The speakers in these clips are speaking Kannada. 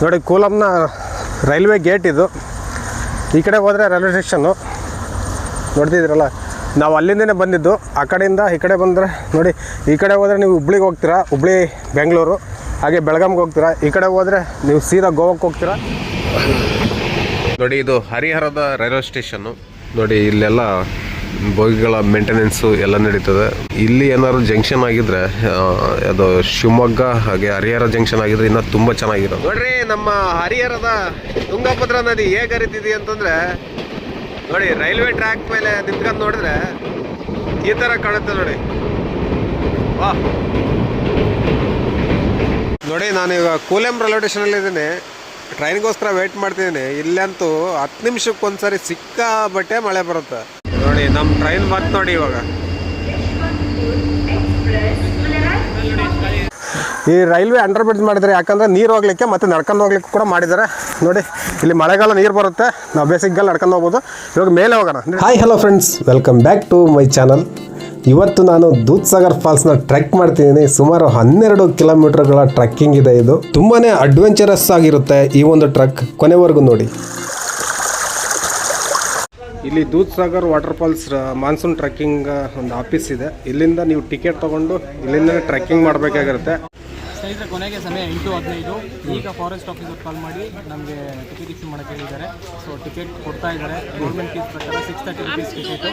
ನೋಡಿ ಕೂಲಂನ ರೈಲ್ವೆ ಗೇಟ್ ಇದು. ಈ ಕಡೆ ಹೋದರೆ ರೈಲ್ವೆ ಸ್ಟೇಷನ್ನು ನೋಡ್ತಿದ್ದೀರಲ್ಲ. ನಾವು ಅಲ್ಲಿಂದನೇ ಬಂದಿದ್ದು. ಆ ಕಡೆಯಿಂದ ಈ ಕಡೆ ಬಂದರೆ ನೋಡಿ, ಈ ಕಡೆ ಹೋದರೆ ನೀವು ಹುಬ್ಳಿಗೆ ಹೋಗ್ತೀರಾ, ಹುಬ್ಳಿ ಬೆಂಗಳೂರು, ಹಾಗೆ ಬೆಳಗಾಂಗೆ ಹೋಗ್ತೀರಾ. ಈ ಕಡೆ ಹೋದರೆ ನೀವು ಸೀದಾ ಗೋವಾಕ್ಕೆ ಹೋಗ್ತೀರಾ. ನೋಡಿ ಇದು ಹರಿಹರದ ರೈಲ್ವೆ ಸ್ಟೇಷನ್ನು. ನೋಡಿ ಇಲ್ಲೆಲ್ಲ ಬೋಗಿಗಳ ಮೇಂಟೆನೆನ್ಸು ಎಲ್ಲ ನಡೀತದೆ. ಇಲ್ಲಿ ಏನಾದ್ರು ಜಂಕ್ಷನ್ ಆಗಿದ್ರೆ, ಅದು ಶಿವಮೊಗ್ಗ ಹಾಗೆ ಹರಿಹರ ಜಂಕ್ಷನ್ ಆಗಿದ್ರೆ ಇನ್ನೂ ತುಂಬ ಚೆನ್ನಾಗಿರೋದು. ನೋಡ್ರಿ ನಮ್ಮ ಹರಿಹರದ ತುಂಗಭದ್ರಾ ನದಿ ಹೇಗೆ ಹರಿತಿದೆ ಅಂತಂದರೆ, ನೋಡಿ ರೈಲ್ವೆ ಟ್ರ್ಯಾಕ್ ಮೇಲೆ ನಿಂತ್ಕೊಂಡು ನೋಡಿದ್ರೆ ಈ ಥರ ಕಾಣುತ್ತೆ ನೋಡಿ. ವಾ ನೋಡಿ, ನಾನೀಗ ಕೂಲೆಂ ರೈಲ್ವೆ ಸ್ಟೇಷನಲ್ಲಿ ಇದ್ದೀನಿ. ಟ್ರೈನ್ಗೋಸ್ಕರ ವೆಯ್ಟ್ ಮಾಡ್ತಿದ್ದೀನಿ. ಇಲ್ಲಂತೂ 10 ನಿಮಿಷಕ್ಕೊಂದ್ಸರಿ ಸಿಕ್ಕಾಬಟ್ಟೆ ಮಳೆ ಬರುತ್ತೆ. ನೋಡಿ ನಮ್ಮ ಟ್ರೈನ್ ಬಂತು ನೋಡಿ ಇವಾಗ. ಈ ರೈಲ್ವೆ ಅಂಡರ್ ಬ್ರಿಡ್ಜ್ ಮಾಡಿದ್ದಾರೆ, ಯಾಕಂದರೆ ನೀರು ಹೋಗ್ಲಿಕ್ಕೆ ಮತ್ತು ನಡ್ಕೊಂಡು ಹೋಗ್ಲಿಕ್ಕೆ ಕೂಡ ಮಾಡಿದ್ದಾರೆ. ನೋಡಿ ಇಲ್ಲಿ ಮಳೆಗಾಲ ನೀರು ಬರುತ್ತೆ, ನಾವು ಬೇಸಿಗೆಗಾಲ ನಡ್ಕೊಂಡು ಹೋಗ್ಬೋದು. ಇವಾಗ ಮೇಲೆ ಹೋಗೋಣ. Hi hello friends, welcome back to my channel. ಇವತ್ತು ನಾನು ದೂದ್ಸಾಗರ್ ಫಾಲ್ಸ್ನ ಟ್ರೆಕ್ ಮಾಡ್ತಿದ್ದೀನಿ. ಸುಮಾರು 12 ಕಿಲೋಮೀಟರ್ಗಳ ಟ್ರೆಕ್ಕಿಂಗ್ ಇದೆ. ಇದು ತುಂಬಾ ಅಡ್ವೆಂಚರಸ್ ಆಗಿರುತ್ತೆ ಈ ಒಂದು ಟ್ರೆಕ್. ಕೊನೆವರೆಗೂ ನೋಡಿ. ಇಲ್ಲಿ Dudhsagar water falls monsoon trekking ಒಂದು ಆಫೀಸ್ ಇದೆ. ಇಲ್ಲಿಂದ ನೀವು ಟಿಕೆಟ್ ತೊಗೊಂಡು ಇಲ್ಲಿಂದ ಟ್ರೆಕ್ಕಿಂಗ್ ಮಾಡಬೇಕಾಗಿರುತ್ತೆ. ಸ್ನೇಹಿತರೆ, ಕೊನೆಗೆ ಸಮಯ 8:15. ಈಗ ಫಾರೆಸ್ಟ್ ಆಫೀಸರ್ ಕಾಲ್ ಮಾಡಿ ನಮಗೆ ಟಿಕೆಟ್ ಇಶ್ಯೂ ಮಾಡೋಕ್ಕೆ ಹೇಳಿದ್ದಾರೆ. ಸೊ ಟಿಕೆಟ್ ಕೊಡ್ತಾ ಇದ್ದಾರೆ. ಗೌರ್ಮೆಂಟ್ ಫೀಸ್ ಪ್ರಕಾರ 630 ರುಪೀಸ್ ಟಿಕೆಟು.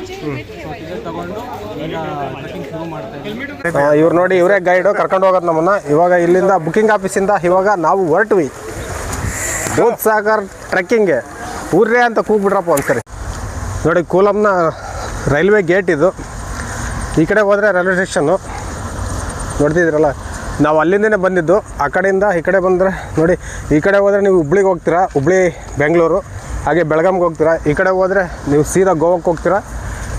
ಸೊ ಟಿಕೆಟ್ ತೊಗೊಂಡು ಈಗ ಟ್ರೆಕ್ಕಿಂಗ್ ಶುರು ಮಾಡ್ತಾ ಇದ್ದೀವಿ. ಇವ್ರು ನೋಡಿ, ಇವರೇ ಗೈಡು ಕರ್ಕೊಂಡು ಹೋಗೋದು ನಮ್ಮನ್ನು. ಇವಾಗ ಇಲ್ಲಿಂದ ಬುಕಿಂಗ್ ಆಫೀಸಿಂದ ಇವಾಗ ನಾವು ಹೊರಟ್ವಿ ದೂದ್ಸಾಗರ್ ಟ್ರೆಕ್ಕಿಂಗ್ಗೆ. ಊರ್ರೇ ಅಂತ ಕೂಗ್ಬಿಟ್ರಪ್ಪ ಒಂದ್ಸರಿ. ನೋಡಿ ಕೂಲಂನ ರೈಲ್ವೆ ಗೇಟ್ ಇದು. ಈ ಕಡೆ ಹೋದರೆ ರೈಲ್ವೆ ಸ್ಟೇಷನ್ನು ನೋಡ್ತಿದ್ದೀರಲ್ಲ. ನಾವು ಅಲ್ಲಿಂದನೇ ಬಂದಿದ್ದು. ಆ ಕಡೆಯಿಂದ ಈ ಕಡೆ ಬಂದರೆ ನೋಡಿ, ಈ ಕಡೆ ಹೋದರೆ ನೀವು ಹುಬ್ಳಿಗೆ ಹೋಗ್ತೀರಾ, ಹುಬ್ಳಿ ಬೆಂಗಳೂರು, ಹಾಗೆ ಬೆಳಗಾಂಗೆ ಹೋಗ್ತೀರಾ. ಈ ಕಡೆ ಹೋದರೆ ನೀವು ಸೀದಾ ಗೋವಾಕ್ಕೆ ಹೋಗ್ತೀರಾ.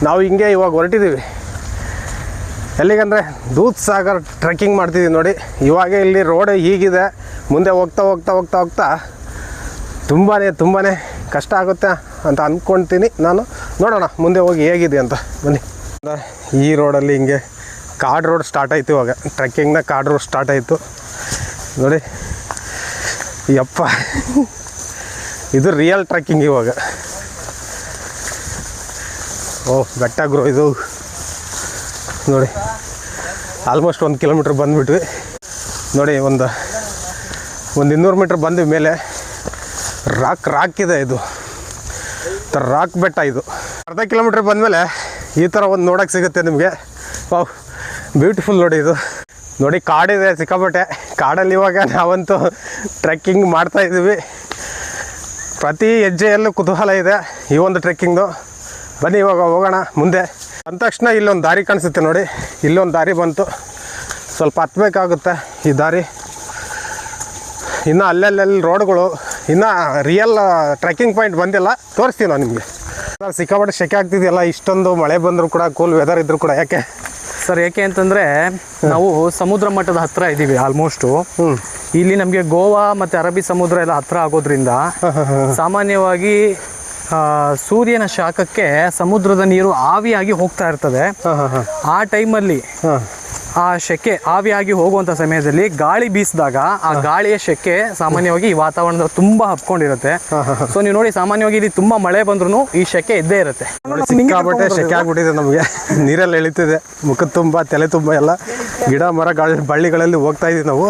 ನಾವು ಹಿಂಗೆ ಇವಾಗ ಹೊರಟಿದ್ದೀವಿ. ಎಲ್ಲಿಗಂದರೆ ದೂದ್ಸಾಗರ್ ಟ್ರೆಕ್ಕಿಂಗ್ ಮಾಡ್ತಿದ್ದೀವಿ. ನೋಡಿ ಇವಾಗ ಇಲ್ಲಿ ರೋಡ್ ಹೀಗಿದೆ. ಮುಂದೆ ಹೋಗ್ತಾ ಹೋಗ್ತಾ ಹೋಗ್ತಾ ಹೋಗ್ತಾ ತುಂಬಾ ಕಷ್ಟ ಆಗುತ್ತೆ ಅಂತ ಅಂದ್ಕೊಳ್ತೀನಿ ನಾನು. ನೋಡೋಣ ಮುಂದೆ ಹೋಗಿ ಹೇಗಿದೆ ಅಂತ. ಬನ್ನಿ. ಈ ರೋಡಲ್ಲಿ ಹಿಂಗೆ ಕಾರ್ಡ್ ರೋಡ್ ಸ್ಟಾರ್ಟ್ ಆಯಿತು. ಇವಾಗ ಟ್ರೆಕ್ಕಿಂಗ್ನ ಕಾರ್ಡ್ ರೋಡ್ ಸ್ಟಾರ್ಟ್ ಆಯಿತು ನೋಡಿ. ಯಪ್ಪ, ಇದು ರಿಯಲ್ ಟ್ರೆಕ್ಕಿಂಗ್ ಇವಾಗ. ಓಹ್ ಬೆಟ್ಟ ಗುರು ಇದು. ನೋಡಿ ಆಲ್ಮೋಸ್ಟ್ 1 ಕಿಲೋಮೀಟ್ರ್ ಬಂದುಬಿಟ್ವಿ. ನೋಡಿ ಒಂದು 200 ಮೀಟ್ರ್ ಬಂದ್ವಿ ಮೇಲೆ. ರಾಕ್ ಇದೆ. ಇದು ರಾಕ್ ಬೆಟ್ಟ. ಇದು ಅರ್ಧ ಕಿಲೋಮೀಟ್ರ್ ಬಂದಮೇಲೆ ಈ ಥರ ಒಂದು ನೋಡೋಕ್ಕೆ ಸಿಗುತ್ತೆ ನಿಮಗೆ. ವಾವ್, ಬ್ಯೂಟಿಫುಲ್ ನೋಡಿ ಇದು. ನೋಡಿ ಕಾಡಿದೆ ಸಿಕ್ಕಾಪಟ್ಟೆ. ಕಾಡಲ್ಲಿ ಇವಾಗ ನಾವಂತೂ ಟ್ರೆಕ್ಕಿಂಗ್ ಮಾಡ್ತಾಯಿದ್ದೀವಿ. ಪ್ರತಿ ಹೆಜ್ಜೆಯಲ್ಲೂ ಕುತೂಹಲ ಇದೆ ಈ ಒಂದು ಟ್ರೆಕ್ಕಿಂಗ್ದು. ಬನ್ನಿ ಇವಾಗ ಹೋಗೋಣ ಮುಂದೆ. ಅಂದ ತಕ್ಷಣ ಇಲ್ಲೊಂದು ದಾರಿ ಕಾಣಿಸುತ್ತೆ ನೋಡಿ. ಇಲ್ಲೊಂದು ದಾರಿ ಬಂತು. ಸ್ವಲ್ಪ ಹತ್ತಬೇಕಾಗುತ್ತೆ ಈ ದಾರಿ. ಇನ್ನು ಅಲ್ಲೆಲ್ಲಿ ರೋಡ್ಗಳು, ಇನ್ನು ರಿಯಲ್ ಟ್ರೆಕ್ಕಿಂಗ್ ಪಾಯಿಂಟ್ ಬಂದಿಲ್ಲ. ತೋರಿಸ್ತೀವಿ ನಾವು ನಿಮಗೆ. ಸಿಕ್ಕಾಪಟ್ಟೆ ಸೆಕೆ ಆಗ್ತಿದೆಯಲ್ಲ, ಇಷ್ಟೊಂದು ಮಳೆ ಬಂದರೂ ಕೂಡ, ಕೂಲ್ ವೆದರ್ ಇದ್ದರೂ ಕೂಡ. ಯಾಕೆ ಸರ್? ಯಾಕೆ ಅಂತಂದರೆ ನಾವು ಸಮುದ್ರ ಮಟ್ಟದ ಹತ್ತಿರ ಇದ್ದೀವಿ ಆಲ್ಮೋಸ್ಟು. ಇಲ್ಲಿ ನಮಗೆ ಗೋವಾ ಮತ್ತು ಅರಬ್ಬಿ ಸಮುದ್ರ ಎಲ್ಲ ಹತ್ತಿರ ಆಗೋದ್ರಿಂದ ಸಾಮಾನ್ಯವಾಗಿ ಸೂರ್ಯನ ಶಾಖಕ್ಕೆ ಸಮುದ್ರದ ನೀರು ಆವಿಯಾಗಿ ಹೋಗ್ತಾ ಇರ್ತದೆ. ಆ ಟೈಮಲ್ಲಿ ಆ ಶೆಕೆ ಆವಿಯಾಗಿ ಹೋಗುವಂಥ ಸಮಯದಲ್ಲಿ ಗಾಳಿ ಬೀಸಿದಾಗ ಆ ಗಾಳಿಯ ಶೆಕೆ ಸಾಮಾನ್ಯವಾಗಿ ಈ ವಾತಾವರಣದ ತುಂಬ ಹಬ್ಕೊಂಡಿರುತ್ತೆ. ಸೊ ನೀವು ನೋಡಿ, ಸಾಮಾನ್ಯವಾಗಿ ಇಲ್ಲಿ ತುಂಬ ಮಳೆ ಬಂದ್ರೂ ಈ ಶೆಕೆ ಇದ್ದೇ ಇರುತ್ತೆ. ಸಿಕ್ಕಾಪಟ್ಟೆ ಶೆಕೆ ಆಗ್ಬಿಟ್ಟಿದೆ ನಮಗೆ. ನೀರೆಲ್ಲ ಎಳಿತಿದೆ ಮುಖದ ತುಂಬ, ತಲೆ ತುಂಬ ಎಲ್ಲ. ಗಿಡ ಮರ ಬಳ್ಳಿಗಳಲ್ಲಿ ಹೋಗ್ತಾ ಇದೀವಿ ನಾವು.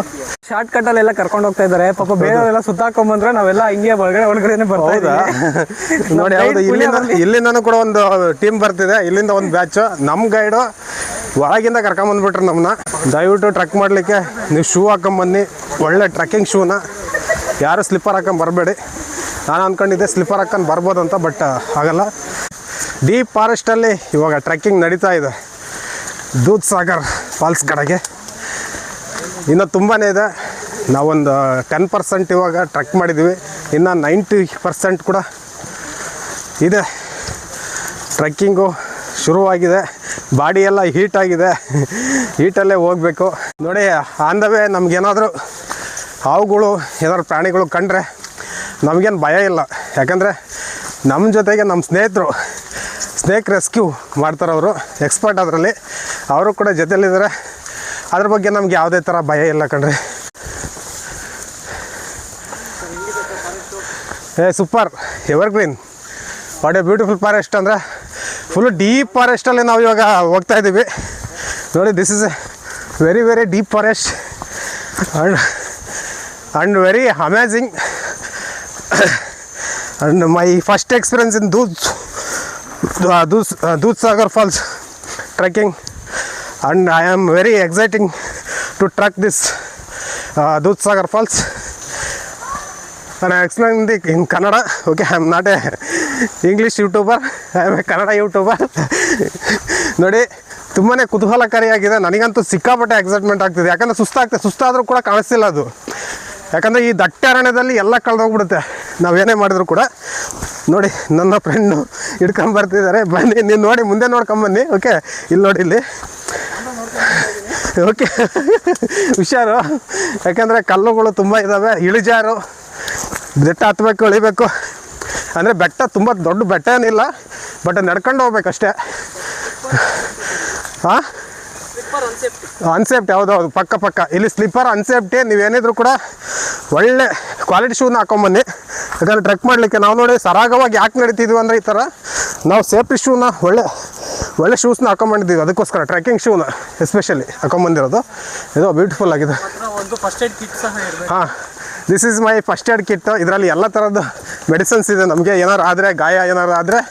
ಶಾರ್ಟ್ ಕಟ್ ಅಲ್ಲೆಲ್ಲ ಕರ್ಕೊಂಡು ಹೋಗ್ತಾ ಇದ್ದಾರೆ. ಪಾಪ ಬೇರೆಯವರೆಲ್ಲ ಸುತ್ತಾಕೊಂಡ್ಬಂದ್ರೆ ನಾವೆಲ್ಲ ಹಿಂಗೆ ಒಳಗಡೆ ಬರ್ತಾ ಇದ್ದೀವಿ ನೋಡಿ. ಹೌದು, ಇಲ್ಲಿಂದನೂ ಕೂಡ ಒಂದು ಟೀಮ್ ಬರ್ತಿದೆ. ಇಲ್ಲಿಂದ ಒಂದು ಬ್ಯಾಚು. ನಮ್ಮ ಗೈಡು ಒಳಗಿಂದ ಕರ್ಕೊಂಬಂದ್ಬಿಟ್ರು ನಮ್ಮನ್ನ. ದಯವಿಟ್ಟು ಟ್ರೆಕ್ ಮಾಡಲಿಕ್ಕೆ ನೀವು ಶೂ ಹಾಕೊಂಬನ್ನಿ, ಒಳ್ಳೆ ಟ್ರೆಕ್ಕಿಂಗ್ ಶೂನ. ಯಾರು ಸ್ಲಿಪ್ಪರ್ ಹಾಕೊಂಡು ಬರಬೇಡಿ. ನಾನು ಅಂದ್ಕೊಂಡಿದ್ದೆ ಸ್ಲಿಪ್ಪರ್ ಹಾಕೊಂಡು ಬರ್ಬೋದು ಅಂತ, ಬಟ್ ಆಗಲ್ಲ. ಡೀಪ್ ಫಾರೆಸ್ಟಲ್ಲಿ ಇವಾಗ ಟ್ರೆಕ್ಕಿಂಗ್ ನಡೀತಾ ಇದೆ ದೂದ್ಸಾಗರ್ ಫಾಲ್ಸ್ ಕಡೆಗೆ. ಇನ್ನೂ ತುಂಬಾ ಇದೆ. ನಾವೊಂದು 10% ಇವಾಗ ಟ್ರೆಕ್ ಮಾಡಿದ್ವಿ. ಇನ್ನು 90% ಕೂಡ ಇದೆ. ಟ್ರೆಕ್ಕಿಂಗು ಶುರುವಾಗಿದೆ. ಬಾಡಿ ಎಲ್ಲ ಹೀಟಾಗಿದೆ. ಹೀಟಲ್ಲೇ ಹೋಗಬೇಕು ನೋಡಿ. ಆನ್ ದ ವೇ ನಮಗೇನಾದರೂ ಹಾವುಗಳು, ಏನಾದ್ರು ಪ್ರಾಣಿಗಳು ಕಂಡ್ರೆ ನಮಗೇನು ಭಯ ಇಲ್ಲ. ಯಾಕಂದರೆ ನಮ್ಮ ಜೊತೆಗೆ ನಮ್ಮ ಸ್ನೇಹಿತರು ಸ್ನೇಕ್ ರೆಸ್ಕ್ಯೂ ಮಾಡ್ತಾರೆ. ಅವರು ಎಕ್ಸ್ಪರ್ಟ್ ಅದರಲ್ಲಿ. ಅವರು ಕೂಡ ಜೊತೆಯಲ್ಲಿದ್ದಾರೆ. ಅದ್ರ ಬಗ್ಗೆ ನಮ್ಗೆ ಯಾವುದೇ ಥರ ಭಯ ಇಲ್ಲ ಕಣ್ರಿ. Super evergreen. What a beautiful forest ಅಂದರೆ ಫುಲ್ ಡೀಪ್ ಫಾರೆಸ್ಟಲ್ಲಿ ನಾವು ಇವಾಗ ಹೋಗ್ತಾ ಇದ್ದೀವಿ ನೋಡಿ. This is A very very deep forest and very amazing. And my first experience in Dudhsagar Falls trekking, and I am very exciting to trek this Dudhsagar Falls. And I explain in Kannada. Okay, I am not a English YouTuber, I am a Kannada YouTuber. ನೋಡಿ ತುಂಬಾ ಕುತೂಹಲಕಾರಿಯಾಗಿದೆ. ನನಗಂತೂ ಸಿಕ್ಕಾಪಟ್ಟೆ ಎಕ್ಸೈಟ್ಮೆಂಟ್ ಆಗ್ತಿದೆ, ಯಾಕಂದರೆ ಸುಸ್ತಾದರೂ ಕೂಡ ಕಾಣಿಸ್ತಿಲ್ಲ ಅದು. ಯಾಕಂದರೆ ಈ ದಟ್ಟ ಅರಣ್ಯದಲ್ಲಿ ಎಲ್ಲ ಕಳೆದೋಗ್ಬಿಡುತ್ತೆ ನಾವೇನೇ ಮಾಡಿದ್ರು ಕೂಡ. ನೋಡಿ ನನ್ನ ಫ್ರೆಂಡು ಹಿಡ್ಕೊಂಬರ್ತಿದ್ದಾರೆ, ಬನ್ನಿ ನೀವು ನೋಡಿ, ಮುಂದೆ ನೋಡ್ಕೊಂಬನ್ನಿ. ಓಕೆ, ಇಲ್ಲಿ ನೋಡಿ, ಇಲ್ಲಿ ಓಕೆ ಹುಷಾರು, ಯಾಕಂದರೆ ಕಲ್ಲುಗಳು ತುಂಬ ಇದ್ದಾವೆ, ಇಳಿಜಾರು, ಬೆಟ್ಟ ಹತ್ತಬೇಕು ಇಳಿಬೇಕು. ಅಂದರೆ ಬೆಟ್ಟ ತುಂಬ ದೊಡ್ಡ ಬೆಟ್ಟ ಏನಿಲ್ಲ, ಬಟ್ ನಡ್ಕೊಂಡು ಹೋಗ್ಬೇಕಷ್ಟೇ. ಹಾಂ, ಅನ್ಸೇಫ್ಟಿ, ಹೌದೌದು, ಪಕ್ಕ ಇಲ್ಲಿ ಸ್ಲಿಪ್ಪರ್ ಅನ್ಸೇಫ್ಟಿ. ನೀವೇನಿದ್ರು ಕೂಡ ಒಳ್ಳೆ ಕ್ವಾಲಿಟಿ ಶೂನ ಹಾಕೊಂಬನ್ನಿ, ಯಾಕಂದರೆ ಟ್ರೆಕ್ ಮಾಡಲಿಕ್ಕೆ. ನಾವು ನೋಡಿ ಸರಾಗವಾಗಿ ಯಾಕೆ ನಡೀತಿದ್ವಿ ಅಂದರೆ ಈ ಥರ ನಾವು ಸೇಫ್ಟಿ ಶೂನ ಒಳ್ಳೆ ಶೂಸ್ನ ಹಾಕೊಂಬಂದಿದ್ದೀವಿ, ಅದಕ್ಕೋಸ್ಕರ ಟ್ರೆಕ್ಕಿಂಗ್ ಶೂನ ಎಸ್ಪೆಷಲಿ ಹಾಕೊಂಬಂದಿರೋದು. ಇದು ಬ್ಯೂಟಿಫುಲ್ ಆಗಿದೆ. ಹಾಂ, this is my first aid kit. ಇದರಲ್ಲಿ ಎಲ್ಲ ಥರದ್ದು ಮೆಡಿಸಿನ್ಸ್ ಇದೆ. ನಮಗೆ ಏನಾರು ಆದರೆ, ಗಾಯ ಏನಾರು ಆದರೆ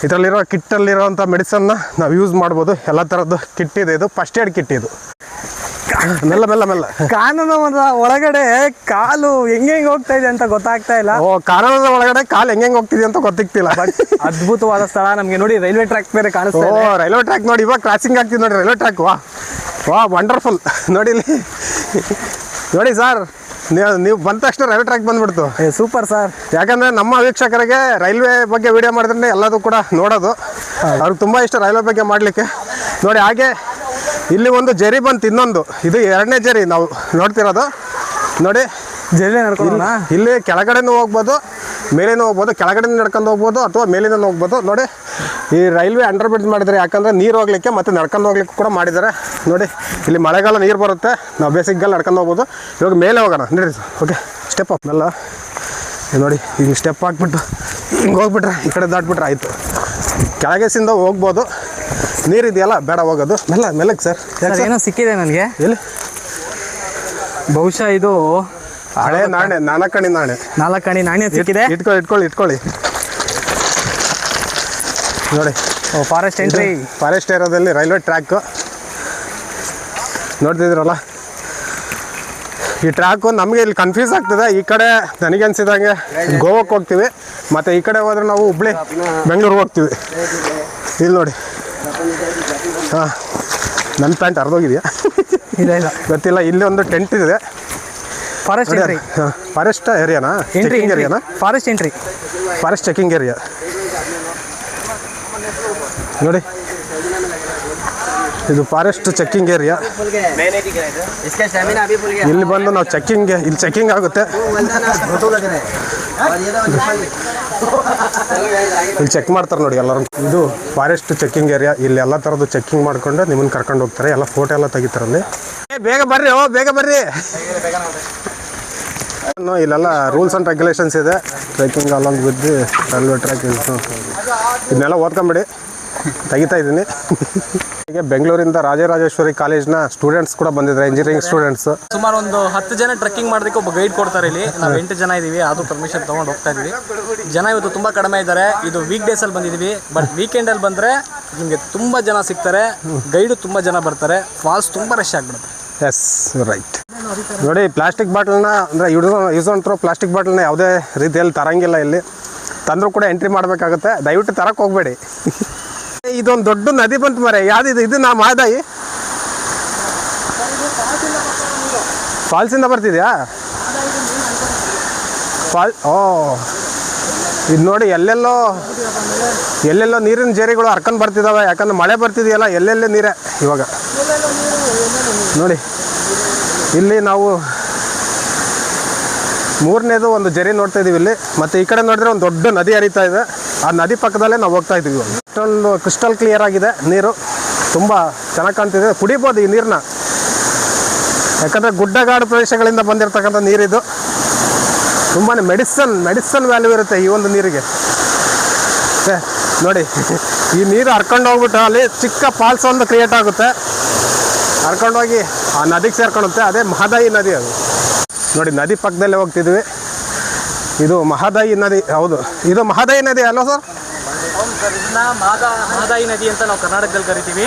ಇದರಲ್ಲಿರೋ ಕಿಟ್ಟಲ್ಲಿರೋವಂಥ ಮೆಡಿಸನ್ನ ನಾವು ಯೂಸ್ ಮಾಡ್ಬೋದು. ಎಲ್ಲ ಥರದ್ದು ಕಿಟ್ ಇದೆ. ಇದು ಫಸ್ಟ್ ಏಡ್ ಕಿಟ್. ಇದು ಮೆಲ್ಲ ಕಾನೂನದ ಒಳಗಡೆ ಕಾಲು ಹೆಂಗೆ ಹೋಗ್ತಾ ಇದೆ ಅಂತ ಗೊತ್ತಾಗ್ತಾ ಇಲ್ಲ. ಕಾನೂನದ ಒಳಗಡೆ ಕಾಲು ಹೆಂಗೆ ಹೋಗ್ತಿದೆ ಅಂತ ಗೊತ್ತಿಗ್ತಿಲ್ಲ. ಅದ್ಭುತವಾದ ಸ್ಥಳ ನಮಗೆ. ನೋಡಿ ರೈಲ್ವೆ ಟ್ರ್ಯಾಕ್ ಬೇರೆ ಕಾಣಿಸ್ತಾ ಇದೆ. ರೈಲ್ವೆ ಟ್ರ್ಯಾಕ್ ನೋಡಿ, ಇವಾಗ ಕ್ರಾಸಿಂಗ್ ಆಗ್ತಿದೆ ನೋಡಿ ರೈಲ್ವೆ ಟ್ರ್ಯಾಕ್. ವಾ ವಂಡರ್ಫುಲ್. ನೋಡಿ ಇಲ್ಲಿ ನೋಡಿ ಸರ್, ನೀವು ಬಂದ ತಕ್ಷಣ ರೈಲ್ವೆ ಟ್ರ್ಯಾಕ್ ಬಂದ್ಬಿಡ್ತು. Super sir. ಯಾಕಂದರೆ ನಮ್ಮ ವೀಕ್ಷಕರಿಗೆ ರೈಲ್ವೆ ಬಗ್ಗೆ ವಿಡಿಯೋ ಮಾಡಿದ್ರೆ ಎಲ್ಲದೂ ಕೂಡ ನೋಡೋದು, ಅವ್ರಿಗೆ ತುಂಬ ಇಷ್ಟ ರೈಲ್ವೆ ಬಗ್ಗೆ ಮಾಡಲಿಕ್ಕೆ. ನೋಡಿ, ಹಾಗೆ ಇಲ್ಲಿ ಒಂದು ಜರಿ ಬಂತು, ಇನ್ನೊಂದು, ಇದು ಎರಡನೇ ಜರಿ ನಾವು ನೋಡ್ತಿರೋದು. ನೋಡಿ ಜರಿ ನಡ್ಕೊಳ್ಳೋಣ. ಇಲ್ಲಿ ಕೆಳಗಡೆನೂ ಹೋಗ್ಬೋದು, ಮೇಲೇನೂ ಹೋಗ್ಬೋದು, ಕೆಳಗಡೆ ನಡ್ಕೊಂಡು ಹೋಗ್ಬೋದು ಅಥವಾ ಮೇಲಿಂದ ಹೋಗ್ಬೋದು. ನೋಡಿ ಈ ರೈಲ್ವೆ ಅಂಡರ್ ಬ್ರಿಡ್ಜ್ ಮಾಡಿದ್ದಾರೆ, ಯಾಕಂದರೆ ನೀರು ಹೋಗ್ಲಿಕ್ಕೆ ಮತ್ತು ನಡ್ಕೊಂಡು ಹೋಗ್ಲಿಕ್ಕೆ ಕೂಡ ಮಾಡಿದ್ದಾರೆ. ನೋಡಿ ಇಲ್ಲಿ ಮಳೆಗಾಲ ನೀರು ಬರುತ್ತೆ, ನಾವು ಬೇಸಿಗೆಗಾಲ ನಡ್ಕೊಂಡು ಹೋಗ್ಬೋದು. ಇವಾಗ ಮೇಲೆ ಹೋಗೋಣ ನಡೀರಿ. ಓಕೆ, ಸ್ಟೆಪ್ ಅಪ್ ಎಲ್ಲ ನೋಡಿ, ಹಿಂಗೆ ಸ್ಟೆಪ್ ಹಾಕ್ಬಿಟ್ಟು ಹಿಂಗೆ ಹೋಗ್ಬಿಟ್ರೆ ಈ ಕಡೆ ದಾಟ್ಬಿಟ್ರೆ ಆಯಿತು. ಕೆಳಗೆಸಿಂದ ಹೋಗ್ಬೋದು, ನೀರಿದೆಯಲ್ಲ ಬೇಡ ಹೋಗೋದು. ಮೆಲ್ಲಕ್ಕೆ ಸರ್. ಏನೋ ಸಿಕ್ಕಿದೆ ನನಗೆ. ಎಲ್ಲಿ? ಬಹುಶಃ ಇದು ಹಳೆ ನಾಣ್ಯ, ನಾಲ್ಕಣಿ ನಾಣ್ಯ ಸಿಕ್ಕಿದೆ. ಇಟ್ಕೊಳ್ಳಿ ನೋಡಿ. ಫಾರೆಸ್ಟ್ ಎಂಟ್ರಿ, ಫಾರೆಸ್ಟ್ ಏರಿಯಾದಲ್ಲಿ ರೈಲ್ವೆ ಟ್ರ್ಯಾಕ್ ನೋಡ್ತಿದ್ದೀರಲ್ಲ. ಈ ಟ್ರ್ಯಾಕು ನಮಗೆ ಇಲ್ಲಿ ಕನ್ಫ್ಯೂಸ್ ಆಗ್ತದೆ. ಈ ಕಡೆ ನನಗೆ ಅನಿಸಿದಂಗೆ ಗೋವಾಕ್ಕೆ ಹೋಗ್ತೀವಿ, ಮತ್ತು ಈ ಕಡೆ ಹೋದರೆ ನಾವು ಹುಬ್ಳಿ ಬೆಂಗಳೂರಿಗೆ ಹೋಗ್ತೀವಿ. ಇಲ್ಲಿ ನೋಡಿ. ಹಾಂ, ನನ್ನ ಪ್ಯಾಂಟ್ ಅರ್ಧೋಗಿದೆಯಾ ಇಲ್ಲ ಗೊತ್ತಿಲ್ಲ. ಇಲ್ಲಿ ಒಂದು ಟೆಂಟ್ ಇದೆ. ಫಾರೆಸ್ಟ್ ಎಂಟ್ರಿ, ಫಾರೆಸ್ಟ್ ಏರಿಯಾನಾ? ಚೆಕಿಂಗ್ ಏರಿಯಾನಾ? Forest entry, forest checking area ನೋಡಿ. ಇದು ಫಾರೆಸ್ಟ್ ಚೆಕಿಂಗ್ ಏರಿಯಾ. ಇಲ್ಲಿ ಬಂದು ನಾವು ಇಲ್ಲಿ ಚೆಕಿಂಗ್ ಆಗುತ್ತೆ. ಇಲ್ಲಿ ಚೆಕ್ ಮಾಡ್ತಾರೆ ನೋಡಿ ಎಲ್ಲರೂ. ಇದು ಫಾರೆಸ್ಟ್ ಚೆಕಿಂಗ್ ಏರಿಯಾ. ಇಲ್ಲಿ ಎಲ್ಲ ಥರದ್ದು ಚೆಕಿಂಗ್ ಮಾಡ್ಕೊಂಡು ನಿಮ್ಮನ್ನು ಕರ್ಕೊಂಡು ಹೋಗ್ತಾರೆ. ಎಲ್ಲ ಫೋಟೋ ಎಲ್ಲ ತೆಗಿತಾರಲ್ಲಿ. ಬೇಗ ಬರ್ರಿ. ಇಲ್ಲೆಲ್ಲ ರೂಲ್ಸ್ ಆ್ಯಂಡ್ ರೆಗ್ಯುಲೇಷನ್ಸ್ ಇದೆ. Trekking along with railway track ಇದನ್ನೆಲ್ಲ ಓದ್ಕೊಂಬಿಡಿ, ತೆಗಿತಾ ಇದ್ದೀನಿ. ಹೀಗೆ ಬೆಂಗಳೂರಿಂದ ರಾಜರಾಜೇಶ್ವರಿ ಕಾಲೇಜ್ನ ಸ್ಟೂಡೆಂಟ್ಸ್ ಕೂಡ ಬಂದಿದ್ದಾರೆ, ಇಂಜಿನಿಯರಿಂಗ್ ಸ್ಟೂಡೆಂಟ್ಸ್. ಸುಮಾರು ಒಂದು 10 ಜನ ಟ್ರೆಕ್ಕಿಂಗ್ ಮಾಡೋದಕ್ಕೆ ಒಬ್ಬ ಗೈಡ್ ಕೊಡ್ತಾರೆ. ಇಲ್ಲಿ ನಾವು 8 ಜನ ಇದ್ದೀವಿ, ಅದು ಪರ್ಮಿಷನ್ ತೊಗೊಂಡು ಹೋಗ್ತಾ ಇದ್ದೀವಿ. ಜನ ಇವತ್ತು ತುಂಬ ಕಡಿಮೆ ಇದ್ದಾರೆ. ಇದು ವೀಕ್ ಡೇಸಲ್ಲಿ ಬಂದಿದ್ದೀವಿ, ಬಟ್ ವೀಕೆಂಡಲ್ಲಿ ಬಂದರೆ ನಿಮಗೆ ತುಂಬ ಜನ ಸಿಗ್ತಾರೆ. ಗೈಡು ತುಂಬ ಜನ ಬರ್ತಾರೆ. ಫಾಲ್ಸ್ ತುಂಬ ರಶ್ ಆಗಿಬಿಡುತ್ತೆ. Yes, right. ನೋಡಿ, ಪ್ಲಾಸ್ಟಿಕ್ ಬಾಟಲ್ನ ಅಂದರೆ ಯೂಸ್ ಆನ್ ಥ್ರೋ ಪ್ಲಾಸ್ಟಿಕ್ ಬಾಟಲ್ನ ಯಾವುದೇ ರೀತಿಯಲ್ಲಿ ತರಂಗಿಲ್ಲ. ಇಲ್ಲಿ ತಂದರೂ ಕೂಡ ಎಂಟ್ರಿ ಮಾಡಬೇಕಾಗುತ್ತೆ. ದಯವಿಟ್ಟು ತರಕ್ಕೆ ಹೋಗಬೇಡಿ. ಇದೊಂದು ದೊಡ್ಡ ನದಿ ಬಂತು ಮರೆ. ಯಾವುದಿದು? ಇದು ನಾ ಮಾದಾಯಿ ಫಾಲ್ಸಿಂದ ಬರ್ತಿದ್ಯಾ? ಇದು ನೋಡಿ, ಎಲ್ಲೆಲ್ಲೋ ನೀರಿನ ಜೇರಿಗಳು ಹರ್ಕೊಂಡು ಬರ್ತಿದ್ದಾವೆ. ಯಾಕಂದ್ರೆ ಮಳೆ ಬರ್ತಿದೆಯಲ್ಲ, ಎಲ್ಲೆಲ್ಲೇ ನೀರೇ ಇವಾಗ. ನೋಡಿ, ಇಲ್ಲಿ ನಾವು 3ನೇದು ಒಂದು ಜರಿ ನೋಡ್ತಾ ಇದ್ದೀವಿ ಇಲ್ಲಿ. ಮತ್ತು ಈ ಕಡೆ ನೋಡಿದ್ರೆ ಒಂದು ದೊಡ್ಡ ನದಿ ಹರಿತಾ ಇದೆ. ಆ ನದಿ ಪಕ್ಕದಲ್ಲೇ ನಾವು ಹೋಗ್ತಾ ಇದ್ದೀವಿ. ಇಷ್ಟೊಂದು ಕ್ರಿಸ್ಟಲ್ ಕ್ಲಿಯರ್ ಆಗಿದೆ ನೀರು, ತುಂಬ ಚೆನ್ನಾಗಿ ಕಾಣ್ತಿದೆ. ಕುಡಿಬೋದು ಈ ನೀರನ್ನ, ಯಾಕಂದರೆ ಗುಡ್ಡಗಾಡು ಪ್ರದೇಶಗಳಿಂದ ಬಂದಿರತಕ್ಕಂಥ ನೀರಿದು. ತುಂಬಾ ಮೆಡಿಸನ್ ವ್ಯಾಲ್ಯೂ ಇರುತ್ತೆ ಈ ಒಂದು ನೀರಿಗೆ. ನೋಡಿ ಈ ನೀರು ಹರ್ಕೊಂಡು ಹೋಗ್ಬಿಟ್ಟು ಅಲ್ಲಿ ಚಿಕ್ಕ ಫಾಲ್ಸ್ ಒಂದು ಕ್ರಿಯೇಟ್ ಆಗುತ್ತೆ, ಹರ್ಕೊಂಡೋಗಿ ಆ ನದಿಗೆ ಸೇರ್ಕೊಳುತ್ತೆ. ಅದೇ ಮಹದಾಯಿ ನದಿ ಅದು. ನೋಡಿ ನದಿ ಪಕ್ಕದಲ್ಲೇ ಹೋಗ್ತಿದ್ವಿ. ಇದು ಮಹದಾಯಿ ನದಿ. ಹೌದು, ಇದು ಮಹದಾಯಿ ನದಿ ಅಲ್ವಾ ಸರ್? ಮಹದಾಯಿ ನದಿ ಅಂತ ನಾವು ಕರ್ನಾಟಕದಲ್ಲಿ ಕರಿತೀವಿ.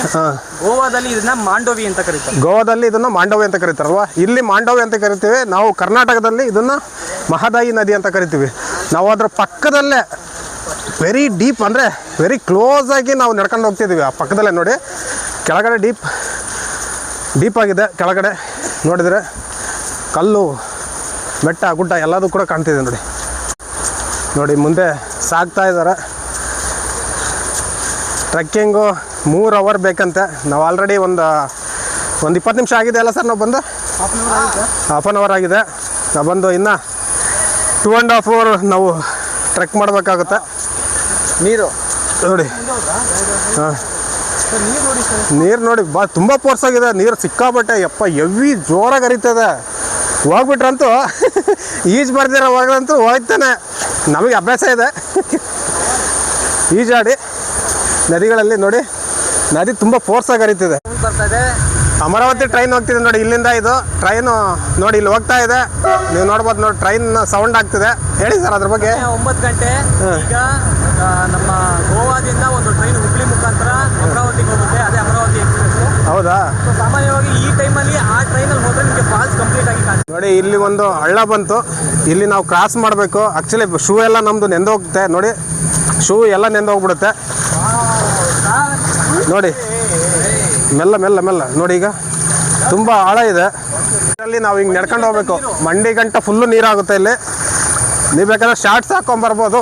ಗೋವಾದಲ್ಲಿ ಇದನ್ನ ಮಾಂಡೋವಿ ಅಂತ ಕರೀತಾರೆ. ಗೋವಾದಲ್ಲಿ ಇದನ್ನ ಮಾಂಡೋವಿ ಅಂತ ಕರೀತಾರಲ್ವಾ? ಇಲ್ಲಿ ಮಾಂಡೋವಿ ಅಂತ ಕರಿತೀವಿ ನಾವು. ಕರ್ನಾಟಕದಲ್ಲಿ ಇದನ್ನ ಮಹದಾಯಿ ನದಿ ಅಂತ ಕರಿತೀವಿ. ನಾವು ಅದ್ರ ಪಕ್ಕದಲ್ಲೇ ವೆರಿ ಡೀಪ್, ಅಂದರೆ ವೆರಿ ಕ್ಲೋಸ್ ಆಗಿ ನಾವು ನಡ್ಕೊಂಡು ಹೋಗ್ತಿದ್ದೀವಿ. ಆ ಪಕ್ಕದಲ್ಲೇ ನೋಡಿ ಕೆಳಗಡೆ ಡೀಪ್ ಆಗಿದೆ. ಕೆಳಗಡೆ ನೋಡಿದರೆ ಕಲ್ಲು, ಬೆಟ್ಟ, ಗುಡ್ಡ ಎಲ್ಲದೂ ಕೂಡ ಕಾಣ್ತಿದೆ. ನೋಡಿ ಮುಂದೆ ಸಾಗ್ತಾ ಇದ್ದಾರೆ. ಟ್ರೆಕ್ಕಿಂಗು 3 ಅವರ್ ಬೇಕಂತೆ. ನಾವು ಆಲ್ರೆಡಿ ಒಂದು 20 ನಿಮಿಷ ಆಗಿದೆ ಅಲ್ಲ ಸರ್? ನಾವು ಬಂದು ಹಾಫ್ ಆನ್ ಅವರ್ ಆಗಿದೆ. ನಾವು ಬಂದು ಇನ್ನು 2.5 ಅವರ್ ನಾವು ಟ್ರೆಕ್ ಮಾಡಬೇಕಾಗುತ್ತೆ. ನೀರು ನೋಡಿ, ಹಾಂ ನೀರು ನೋಡಿ ತುಂಬ ಫೋರ್ಸ್ ಆಗಿದೆ. ನೀರು ಸಿಕ್ಕಾಬಟ್ಟೆ ಯಪ್ಪ ಎವಿ ಜೋರಾಗಿ ಹರಿತದೆ. ಹೋಗ್ಬಿಟ್ರಂತೂ ಈಜು ಬರ್ದಿರೋ ಹೋಗಂತೂ ಹೋಗ್ತಾನೆ. ನಮಗೆ ಅಭ್ಯಾಸ ಇದೆ ಈಜಾಡಿ ನದಿಗಳಲ್ಲಿ. ನೋಡಿ ನದಿ ತುಂಬ ಫೋರ್ಸಾಗಿ ಹರಿತಿದೆ. ಅಮರಾವತಿ ಟ್ರೈನ್ ಹೋಗ್ತಿದೆ ನೋಡಿ ಇಲ್ಲಿಂದ. ಇದು ಟ್ರೈನು ನೋಡಿ ಇಲ್ಲಿ ಹೋಗ್ತಾ ಇದೆ, ನೀವು ನೋಡ್ಬೋದು ನೋಡಿ. ಟ್ರೈನ್ ಸೌಂಡ್ ಆಗ್ತಿದೆ. ಹೇಳಿ ಸರ್ ಅದ್ರ ಬಗ್ಗೆ. 9 ಗಂಟೆ ಈಗ ನಮ್ಮ ಗೋವಾದಿಂದ ಒಂದು ಟ್ರೈನ್ ಹುಬ್ಳಿ ಮುಖಾಂತರ ಅಮರಾವತಿಗೆ ಹೋಗುತ್ತೆ. ಅದೇ ಅಮರಾವತಿ ಎಕ್ಸ್ಪ್ರೆಸ್. ಹೌದಾ? ಸಾಮಾನ್ಯವಾಗಿ ಈ ಟೈಮಲ್ಲಿ ಆ ಟ್ರೈನಲ್ಲಿ ಹೋದ್ರೆ ನಿಮಗೆ ಫಾಲ್ಸ್ ಕಂಪ್ಲೀಟ್ ಆಗಿ ಕಾಣುತ್ತೆ. ನೋಡಿ ಇಲ್ಲಿ ಒಂದು ಹಳ್ಳ ಬಂತು. ಇಲ್ಲಿ ನಾವು ಕ್ರಾಸ್ ಮಾಡಬೇಕು. ಆ್ಯಕ್ಚುಲಿ ಶೂ ಎಲ್ಲ ನಮ್ಮದು ನೆಂದೋಗುತ್ತೆ. ನೋಡಿ ಶೂ ಎಲ್ಲ ನೆಂದೋಗ್ಬಿಡುತ್ತೆ. ನೋಡಿ ಮೆಲ್ಲ ನೋಡಿ. ಈಗ ತುಂಬ ಆಳ ಇದೆ. ಇಲ್ಲಿ ನಾವು ಹಿಂಗೆ ನಡ್ಕೊಂಡು ಹೋಗ್ಬೇಕು. ಮಂಡಿ ಗಂಟ ಫುಲ್ಲು ನೀರಾಗುತ್ತೆ ಇಲ್ಲಿ. ನೀವು ಬೇಕಾದ್ರೆ ಶಾರ್ಟ್ಸ್ ಹಾಕ್ಕೊಂಬರ್ಬೋದು.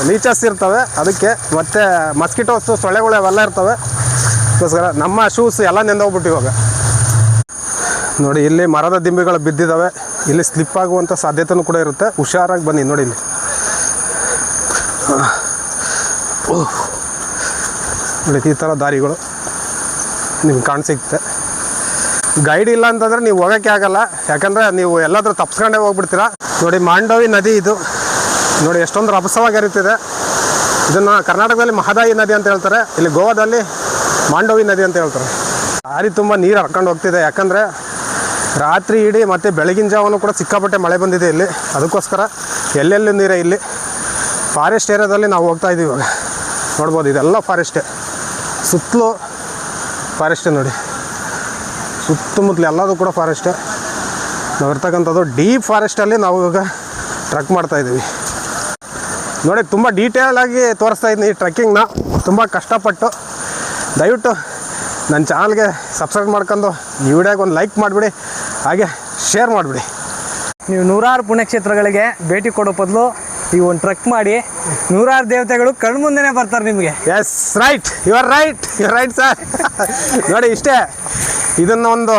ನೀಚಸ್ ಇರ್ತವೆ ಅದಕ್ಕೆ, ಮತ್ತು ಮಸ್ಕಿಟೋಸು, ಸೊಳ್ಳೆಗಳು ಅವೆಲ್ಲ ಇರ್ತವೆ. ಅದಕ್ಕೋಸ್ಕರ ನಮ್ಮ ಶೂಸ್ ಎಲ್ಲ ನೆಂದೋಗ್ಬಿಟ್ಟು ಇವಾಗ. ನೋಡಿ ಇಲ್ಲಿ ಮರದ ದಿಂಬಿಗಳು ಬಿದ್ದಿದ್ದಾವೆ. ಇಲ್ಲಿ ಸ್ಲಿಪ್ ಆಗುವಂಥ ಸಾಧ್ಯತೆಯೂ ಕೂಡ ಇರುತ್ತೆ. ಹುಷಾರಾಗಿ ಬನ್ನಿ. ನೋಡಿ ಇಲ್ಲಿ ನೋಡಿ ಈ ಥರ ದಾರಿಗಳು ನಿಮ್ಗೆ ಕಾಣಿಸುತ್ತೆ. ಗೈಡ್ ಇಲ್ಲ ಅಂತಂದರೆ ನೀವು ಹೋಗೋಕ್ಕೆ ಆಗಲ್ಲ. ಯಾಕಂದರೆ ನೀವು ಎಲ್ಲಾದರೂ ತಪ್ಸ್ಕೊಂಡೇ ಹೋಗ್ಬಿಡ್ತೀರಾ. ನೋಡಿ ಮಾಂಡೋವಿ ನದಿ ಇದು. ನೋಡಿ ಎಷ್ಟೊಂದು ರಭಸವಾಗಿ ಹರಿತಿದೆ. ಇದನ್ನು ಕರ್ನಾಟಕದಲ್ಲಿ ಮಹದಾಯಿ ನದಿ ಅಂತ ಹೇಳ್ತಾರೆ. ಇಲ್ಲಿ ಗೋವಾದಲ್ಲಿ ಮಾಂಡೋವಿ ನದಿ ಅಂತ ಹೇಳ್ತಾರೆ. ದಾರಿ ತುಂಬ ನೀರು ಹರ್ಕೊಂಡು ಹೋಗ್ತಿದೆ. ಯಾಕಂದರೆ ರಾತ್ರಿ ಇಡೀ ಮತ್ತು ಬೆಳಗಿನ ಜಾವನೂ ಕೂಡ ಸಿಕ್ಕಾಪಟ್ಟೆ ಮಳೆ ಬಂದಿದೆ ಇಲ್ಲಿ. ಅದಕ್ಕೋಸ್ಕರ ಎಲ್ಲೆಲ್ಲೂ ನೀರೇ. ಇಲ್ಲಿ ಫಾರೆಸ್ಟ್ ಏರಿಯಾದಲ್ಲಿ ನಾವು ಹೋಗ್ತಾ ಇದ್ದೀವಿ ಇವಾಗ. ನೋಡ್ಬೋದು ಇದೆಲ್ಲ ಫಾರೆಸ್ಟೇ, ಸುತ್ತಲೂ ಫಾರೆಸ್ಟೇ. ನೋಡಿ ಸುತ್ತಮುತ್ತಲು ಎಲ್ಲದೂ ಕೂಡ ಫಾರೆಸ್ಟೇ. ನಾವು ಇರ್ತಕ್ಕಂಥದ್ದು ಡೀಪ್ ಫಾರೆಸ್ಟಲ್ಲಿ ನಾವು ಇವಾಗ ಟ್ರೆಕ್ ಮಾಡ್ತಾಯಿದ್ದೀವಿ. ನೋಡಿ ತುಂಬ ಡೀಟೇಲಾಗಿ ತೋರಿಸ್ತಾ ಇದ್ದೀನಿ ಈ ಟ್ರೆಕ್ಕಿಂಗ್ನ. ತುಂಬ ಕಷ್ಟಪಟ್ಟು. ದಯವಿಟ್ಟು ನನ್ನ ಚಾನಲ್ಗೆ ಸಬ್ಸ್ಕ್ರೈಬ್ ಮಾಡ್ಕೊಂಡು ಈ ವಿಡಿಯೋಗೆ ಒಂದು ಲೈಕ್ ಮಾಡಿಬಿಡಿ, ಹಾಗೆ ಶೇರ್ ಮಾಡಿಬಿಡಿ. ನೀವು ನೂರಾರು ಪುಣ್ಯಕ್ಷೇತ್ರಗಳಿಗೆ ಭೇಟಿ ಕೊಡೋ ಬದಲು ಈ ಒಂದು ಟ್ರೆಕ್ ಮಾಡಿ ನೂರಾರು ದೇವತೆಗಳು ಕಣ್ಮುಂದೆನೇ ಬರ್ತಾರೆ ನಿಮಗೆ. Yes, right, you are right sir. ನೋಡಿ ಇಷ್ಟೇ. ಇದನ್ನು ಒಂದು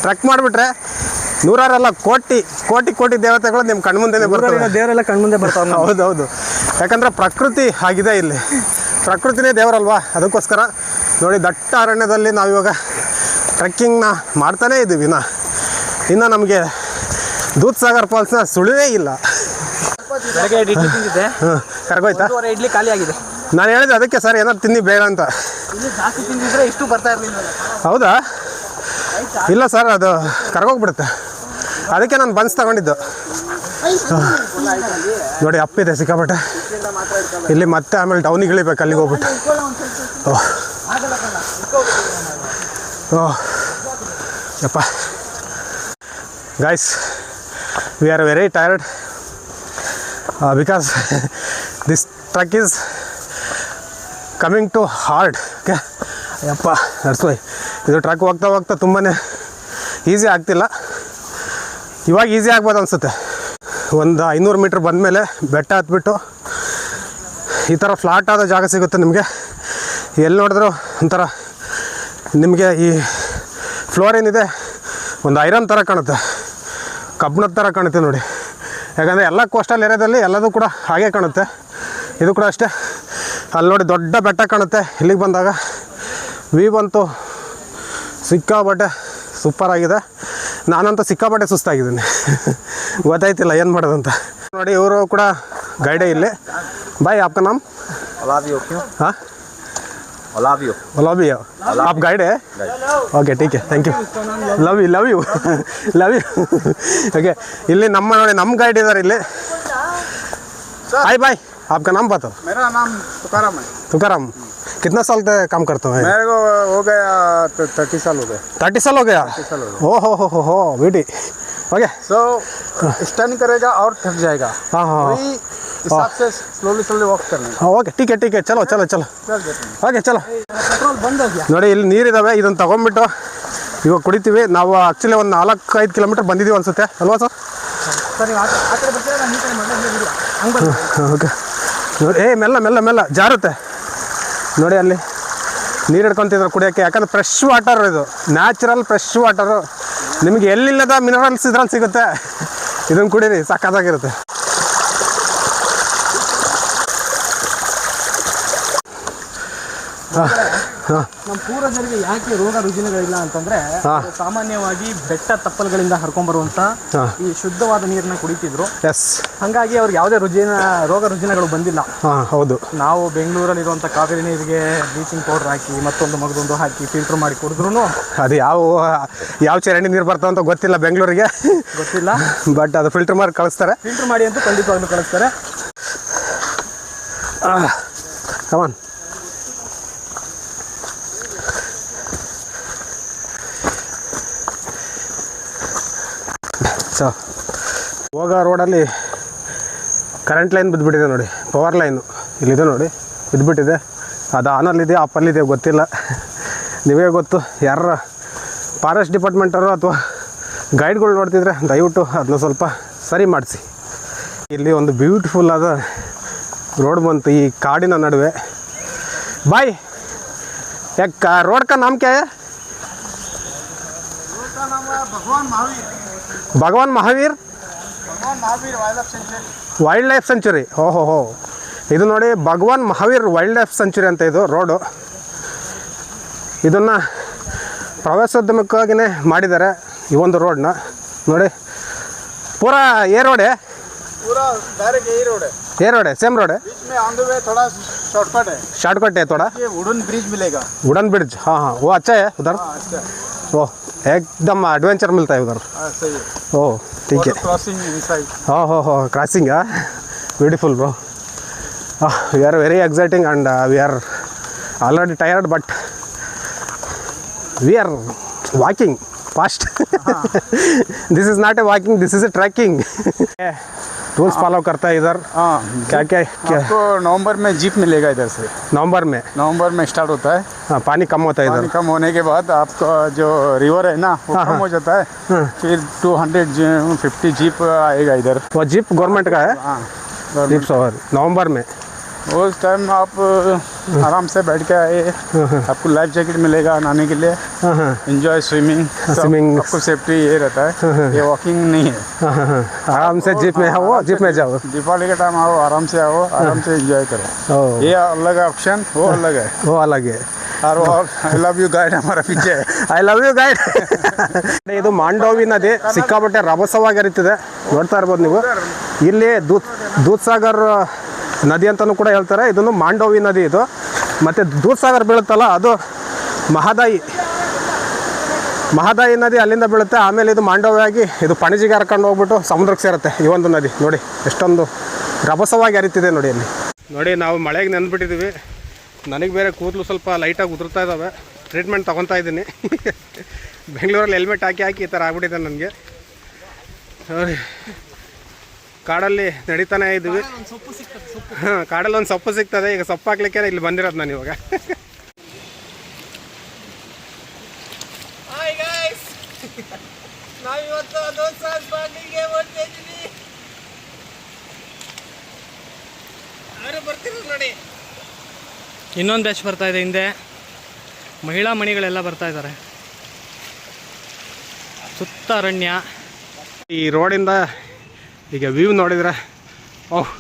ಟ್ರೆಕ್ ಮಾಡಿಬಿಟ್ರೆ ನೂರಾರೆಲ್ಲ ಕೋಟಿ ದೇವತೆಗಳು ನಿಮ್ಮ ಕಣ್ಮುಂದೆನೇ ಬರ್ತಾರೆ. ದೇವರೆಲ್ಲ ಕಣ್ಮುಂದೆ ಬರ್ತಾರೆ. ಹೌದೌದು. ಯಾಕಂದರೆ ಪ್ರಕೃತಿ ಆಗಿದೆ ಇಲ್ಲಿ. ಪ್ರಕೃತಿನೇ ದೇವರಲ್ವಾ? ಅದಕ್ಕೋಸ್ಕರ ನೋಡಿ ದಟ್ಟ ಅರಣ್ಯದಲ್ಲಿ ನಾವಿವಾಗ ಟ್ರೆಕ್ಕಿಂಗ್ನ ಮಾಡ್ತಾನೇ ಇದ್ದೀವಿ. ಇನ್ನು ನಮಗೆ ದೂದ್ಸಾಗರ್ ಫಾಲ್ಸ್ನ ಸುಳಿವೇ ಇಲ್ಲ. ಕರ್ಗೋಯ್ತಾ? ಇಡ್ಲಿ ಖಾಲಿ ಆಗಿದೆ. ನಾನು ಹೇಳಿದೆ ಅದಕ್ಕೆ ಸರ್ ಏನಾದ್ರು ತಿನ್ನಿ ಬೇಡ ಅಂತ. ಜಾಸ್ತಿ ತಿಂದಿದ್ರೆ ಇಷ್ಟು ಬರ್ತಾ ಇರಲಿಲ್ಲ. ಹೌದಾ? ಇಲ್ಲ ಸರ್, ಅದು ಕರ್ಗೋಗ್ಬಿಡುತ್ತೆ. ಅದಕ್ಕೆ ನಾನು ಬನ್ಸ್ ತಗೊಂಡಿದ್ದು. ನೋಡಿ ಅಪ್ಪಿದೆ ಸಿಕ್ಕಾಪಟ್ಟೆ. ಇಲ್ಲಿ ಮತ್ತೆ ಆಮೇಲೆ ಡೌನಿಗೆ ಇಳಿಬೇಕು ಅಲ್ಲಿಗೆ ಹೋಗ್ಬಿಟ್ಟು. ಓಹ್ ಯಪ್ಪ guys, we are very tired because this trek is coming too hard. Okay ಯಪ್ಪ ನಡ್ಸ್ಬೈ. ಇದು ಟ್ರಕ್ ಹೋಗ್ತಾ ತುಂಬಾ ಈಸಿ ಆಗ್ತಿಲ್ಲ. ಇವಾಗ ಈಸಿ ಆಗ್ಬೋದು ಅನಿಸುತ್ತೆ. ಒಂದು 500 ಮೀಟ್ರ್ ಬಂದಮೇಲೆ ಬೆಟ್ಟ ಹತ್ಬಿಟ್ಟು ಈ ಥರ ಫ್ಲಾಟ್ ಆದ ಜಾಗ ಸಿಗುತ್ತೆ ನಿಮಗೆ. ಎಲ್ಲಿ ನೋಡಿದ್ರು ಒಂಥರ ನಿಮಗೆ ಈ ಫ್ಲೋರ್ ಏನಿದೆ ಒಂದು ಐರನ್ ಥರ ಕಾಣುತ್ತೆ, ಕಬ್ಬಿಣದ ಥರ ಕಾಣುತ್ತೆ ನೋಡಿ. ಯಾಕಂದರೆ ಎಲ್ಲ ಕೋಸ್ಟಲ್ ಏರಿಯಾದಲ್ಲಿ ಎಲ್ಲದೂ ಕೂಡ ಹಾಗೆ ಕಾಣುತ್ತೆ. ಇದು ಕೂಡ ಅಷ್ಟೇ. ಅಲ್ಲಿ ನೋಡಿ ದೊಡ್ಡ ಬೆಟ್ಟ ಕಾಣುತ್ತೆ. ಇಲ್ಲಿಗೆ ಬಂದಾಗ ವ್ಯೂ ಬಂತು ಸಿಕ್ಕಾಬಟ್ಟೆ ಸೂಪರಾಗಿದೆ. ನಾನಂತೂ ಸಿಕ್ಕಾಪಟ್ಟೆ ಸುಸ್ತಾಗಿದ್ದೀನಿ. ಗೊತ್ತಾಯ್ತಿಲ್ಲ ಏನು ಮಾಡೋದಂತ. ನೋಡಿ ಇವರು ಕೂಡ ಗೈಡೇ ಇಲ್ಲಿ. ಬಾಯ್ ಆಪ್ಕ ನಾಮ್? हाँ ओलावियो आप गाइड है? ओके ठीक है thank you love you okay ಇಲ್ಲಿ ನಮ್ಮ ನೋಡಿ ನಮ್ಮ ಗೈಡ್ ಇದ್ದಾರೆ ಇಲ್ಲಿ. हाय भाई आपका नाम बताओ? मेरा नाम तुकाराम है. तुकाराम कितना साल से काम करते हो? मेरे को हो गया 30 साल हो गए. 30 साल हो गया? ओ हो बेटी ओके. सो स्टैंड करेगा और थक जाएगा. हाँ हाँ वही हिसाब से स्लोली वॉक करना. हाँ ओके ठीक है चलो चल देते ಓಕೆ ಚಲೋ. पेट्रोल बंद हो गया. ನೋಡಿ ಇಲ್ಲಿ ನೀರಿದ್ದಾವೆ, ಇದನ್ನು ತಗೊಂಡ್ಬಿಟ್ಟು ಇವಾಗ ಕುಡಿತೀವಿ. ನಾವು ಆ್ಯಕ್ಚುಲಿ ಒಂದು 4-5 ಕಿಲೋಮೀಟರ್ ಬಂದಿದ್ದೀವಿ ಅನ್ಸುತ್ತೆ ಅಲ್ವಾ ಸರ್? ಸರಿ ಆ ಕಡೆ ಬರ್ತೀರಾ ನಾನು ಈ ಕಡೆ ಮಾಡ್ಲಿಲ್ಲ ಹಂಗೆ ಓಕೆ ನೋಡಿ ಮೆಲ್ಲ ಜಾರುತ್ತೆ ನೋಡಿ. ಅಲ್ಲಿ ನೀರು ಹಿಡ್ಕೊತಿದ್ರು ಕುಡಿಯೋಕ್ಕೆ, ಯಾಕಂದ್ರೆ ಫ್ರೆಶ್ ವಾಟರ್ ಇದು, ನ್ಯಾಚುರಲ್ ಫ್ರೆಶ್ ವಾಟರು. ನಿಮಗೆ ಎಲ್ಲಿಲ್ಲದ ಮಿನರಲ್ಸ್ ಇದ್ರಲ್ಲಿ ಸಿಗುತ್ತೆ. ಇದನ್ನು ಕುಡೀರಿ, ಸಕ್ಕತ್ತಾಗಿರುತ್ತೆ. ನಮ್ಮ ಪೂರ್ವಜರಿಗೆ ಯಾಕೆ ರೋಗ ರುಜಿನಗಳಿಲ್ಲ ಅಂತಂದ್ರೆ ಸಾಮಾನ್ಯವಾಗಿ ಬೆಟ್ಟ ತಪ್ಪಲುಗಳಿಂದ ಹರ್ಕೊಂಡ್ಬರುವಂತ ಈ ಶುದ್ಧವಾದ ನೀರನ್ನ ಕುಡಿತಿದ್ರು. ಎಸ್, ಹಂಗಾಗಿ ಅವ್ರಿಗೆ ಯಾವುದೇ ರೋಗ ರುಜಿನಗಳು ಬಂದಿಲ್ಲ. ಹೌದು. ನಾವು ಬೆಂಗಳೂರಲ್ಲಿ ಇರುವಂತ ಕಾವೇರಿ ನೀರಿಗೆ ಬ್ಲೀಚಿಂಗ್ ಪೌಡರ್ ಹಾಕಿ ಮತ್ತೊಂದು ಹಾಕಿ ಫಿಲ್ಟರ್ ಮಾಡಿ ಕುಡಿದ್ರು ಅದು ಯಾವ ಚರಂಡಿ ನೀರು ಬರ್ತಾವ ಅಂತ ಗೊತ್ತಿಲ್ಲ ಬೆಂಗಳೂರಿಗೆ, ಗೊತ್ತಿಲ್ಲ. ಬಟ್ ಅದು ಫಿಲ್ಟರ್ ಮಾಡಿ ಕಳಿಸ್ತಾರೆ. ಫಿಲ್ಟರ್ ಮಾಡಿ ಅಂತೂ ಖಂಡಿತವಾಗ್ಲೂ ಕಳಿಸ್ತಾರೆ. ಕಮಾನ್ ಹೋಗೋ ರೋಡಲ್ಲಿ ಕರೆಂಟ್ ಲೈನ್ ಬಿದ್ದುಬಿಟ್ಟಿದೆ ನೋಡಿ, ಪವರ್ ಲೈನು ಇಲ್ಲಿದೆ ನೋಡಿ, ಬಿದ್ದುಬಿಟ್ಟಿದೆ. ಅದು ಆನಲ್ಲಿದೆ ಆಪಲ್ಲಿದೆ ಗೊತ್ತಿಲ್ಲ, ನೀವೇ ಗೊತ್ತು. ಯಾರ ಫಾರೆಸ್ಟ್ ಡಿಪಾರ್ಟ್ಮೆಂಟರು ಅಥವಾ ಗೈಡ್ಗಳು ನೋಡ್ತಿದ್ರೆ ದಯವಿಟ್ಟು ಅದನ್ನ ಸ್ವಲ್ಪ ಸರಿ ಮಾಡಿಸಿ. ಇಲ್ಲಿ ಒಂದು ಬ್ಯೂಟಿಫುಲ್ ಆದ ರೋಡ್ ಬಂತು ಈ ಕಾಡಿನ ನಡುವೆ. ಬಾಯ್ ಯಾಕ ರೋಡ್ का नाम क्या है? ಭಗವಾನ್ ಮಹಾವೀರ್ ವೈಲ್ಡ್ ಲೈಫ್ ಸೆಂಚುರಿ. ಓಹೋ ಇದು ನೋಡಿ ಭಗವಾನ್ ಮಹಾವೀರ್ ವೈಲ್ಡ್ ಲೈಫ್ ಸೆಂಚುರಿ ಅಂತ ಇದು ರೋಡು. ಇದನ್ನು ಪ್ರವಾಸೋದ್ಯಮಕ್ಕಾಗಿಯೇ ಮಾಡಿದ್ದಾರೆ ಈ ಒಂದು ರೋಡ್ನ ನೋಡಿ. ಪೂರಾ ಏ ರೋಡ್ है? पूरा डायरेक्ट यही रोड है. ये रोड है, सेम रोड है. बीच में ऑन द वे थोड़ा शॉर्टकट है थोड़ा. ये वुडन ब्रिज मिलेगा. वुडन ब्रिज हाँ वो अच्छा है उधर. अच्छा. ओह एकदम एडवेंचर मिलता है उधर. सही है. ओह ठीक है. Crossing inside. हो crossing beautiful bro. We are very exciting and we are already tired but we are walking fast. This is not a walking, this is a trekking. Rules follow करता है इधर. हाँ क्या आपको नवंबर में जीप मिलेगा इधर से. नवंबर में स्टार्ट होता है. हाँ पानी कम होता है इधर. पानी कम होने के बाद आपका जो रिवर है ना वो कम हो जाता है. फिर 250 जीप आएगा इधर. वो जीप गवर्नमेंट का है. हाँ जीप सवारी नवंबर में. उस टाइम आप आराम से बैठ के आए. आपको लाइफ जैकेट मिलेगा नहाने के लिए. Enjoy swimming. आपको सेफ्टी ये रहता है. ये वॉकिंग नहीं है. आराम से जीप में आओ, जीप में जाओ. दीपावली के टाइम आओ, आराम से एंजॉय करो. ये अलग ऑप्शन, वो अलग है. वो अलग है. और आई लव यू गाइड हमारा पीछे है. I love you guide. ಇದು ಮಾಂಡೋವಿ ನದಿ ಸಿಕ್ಕಾಪಟ್ಟೆ ರಭಸವಾಗಿ ಹರಿತಿದೆ, ನೋಡ್ತಾ ಇರ್ಬೋದು ನೀವು. ಇಲ್ಲಿ ದೂದ್ಸಾಗರ್ ನದಿ ಅಂತಲೂ ಕೂಡ ಹೇಳ್ತಾರೆ. ಇದನ್ನು ಮಾಂಡೋವಿ ನದಿ ಇದು. ಮತ್ತು ದೂದ್ಸಾಗರ್ ಬೀಳುತ್ತಲ್ಲ ಅದು ಮಹದಾಯಿ ನದಿ ಅಲ್ಲಿಂದ ಬೀಳುತ್ತೆ. ಆಮೇಲೆ ಇದು ಮಾಂಡೋವಿ ಆಗಿ ಇದು ಪಣಜಿಗೆ ಹರ್ಕೊಂಡು ಹೋಗ್ಬಿಟ್ಟು ಸಮುದ್ರಕ್ಕೆ ಸೇರುತ್ತೆ ಈ ಒಂದು ನದಿ. ನೋಡಿ ಎಷ್ಟೊಂದು ರಭಸವಾಗಿ ಹರಿತಿದೆ ನೋಡಿ ಅಲ್ಲಿ. ನೋಡಿ ನಾವು ಮಳೆಗೆ ನೆಂದ್ಬಿಟ್ಟಿದ್ದೀವಿ. ನನಗೆ ಬೇರೆ ಕೂದಲು ಸ್ವಲ್ಪ ಲೈಟಾಗಿ ಉದುರ್ತಾ ಇದ್ದಾವೆ. ಟ್ರೀಟ್ಮೆಂಟ್ ತೊಗೊತಾ ಇದ್ದೀನಿ. ಬೆಂಗಳೂರಲ್ಲಿ ಹೆಲ್ಮೆಟ್ ಹಾಕಿ ಈ ಥರ ಆಗ್ಬಿಟ್ಟಿದೆ ನನಗೆ. ಕಾಡಲ್ಲಿ ನಡೀತಾನೆ ಇದ್ವಿ. ಕಾಡಲ್ಲಿ ಒಂದು ಸೊಪ್ಪು ಸಿಗ್ತದೆ. ಈಗ ಸೊಪ್ಪು ಹಾಕ್ಲಿಕ್ಕೆ ಇಲ್ಲಿ ಬಂದಿರೋದು ನಾನು ಇವಾಗ. ನೋಡಿ ಇನ್ನೊಂದು ಬ್ಯಾಚ್ ಬರ್ತಾ ಇದೆ ಹಿಂದೆ. ಮಹಿಳಾ ಮಣಿಗಳೆಲ್ಲ ಬರ್ತಾ ಇದ್ದಾರೆ. ಸುತ್ತ ಅರಣ್ಯ. ಈ ರೋಡಿಂದ ಈಗ ವ್ಯೂ ನೋಡಿದರೆ ಓಹ್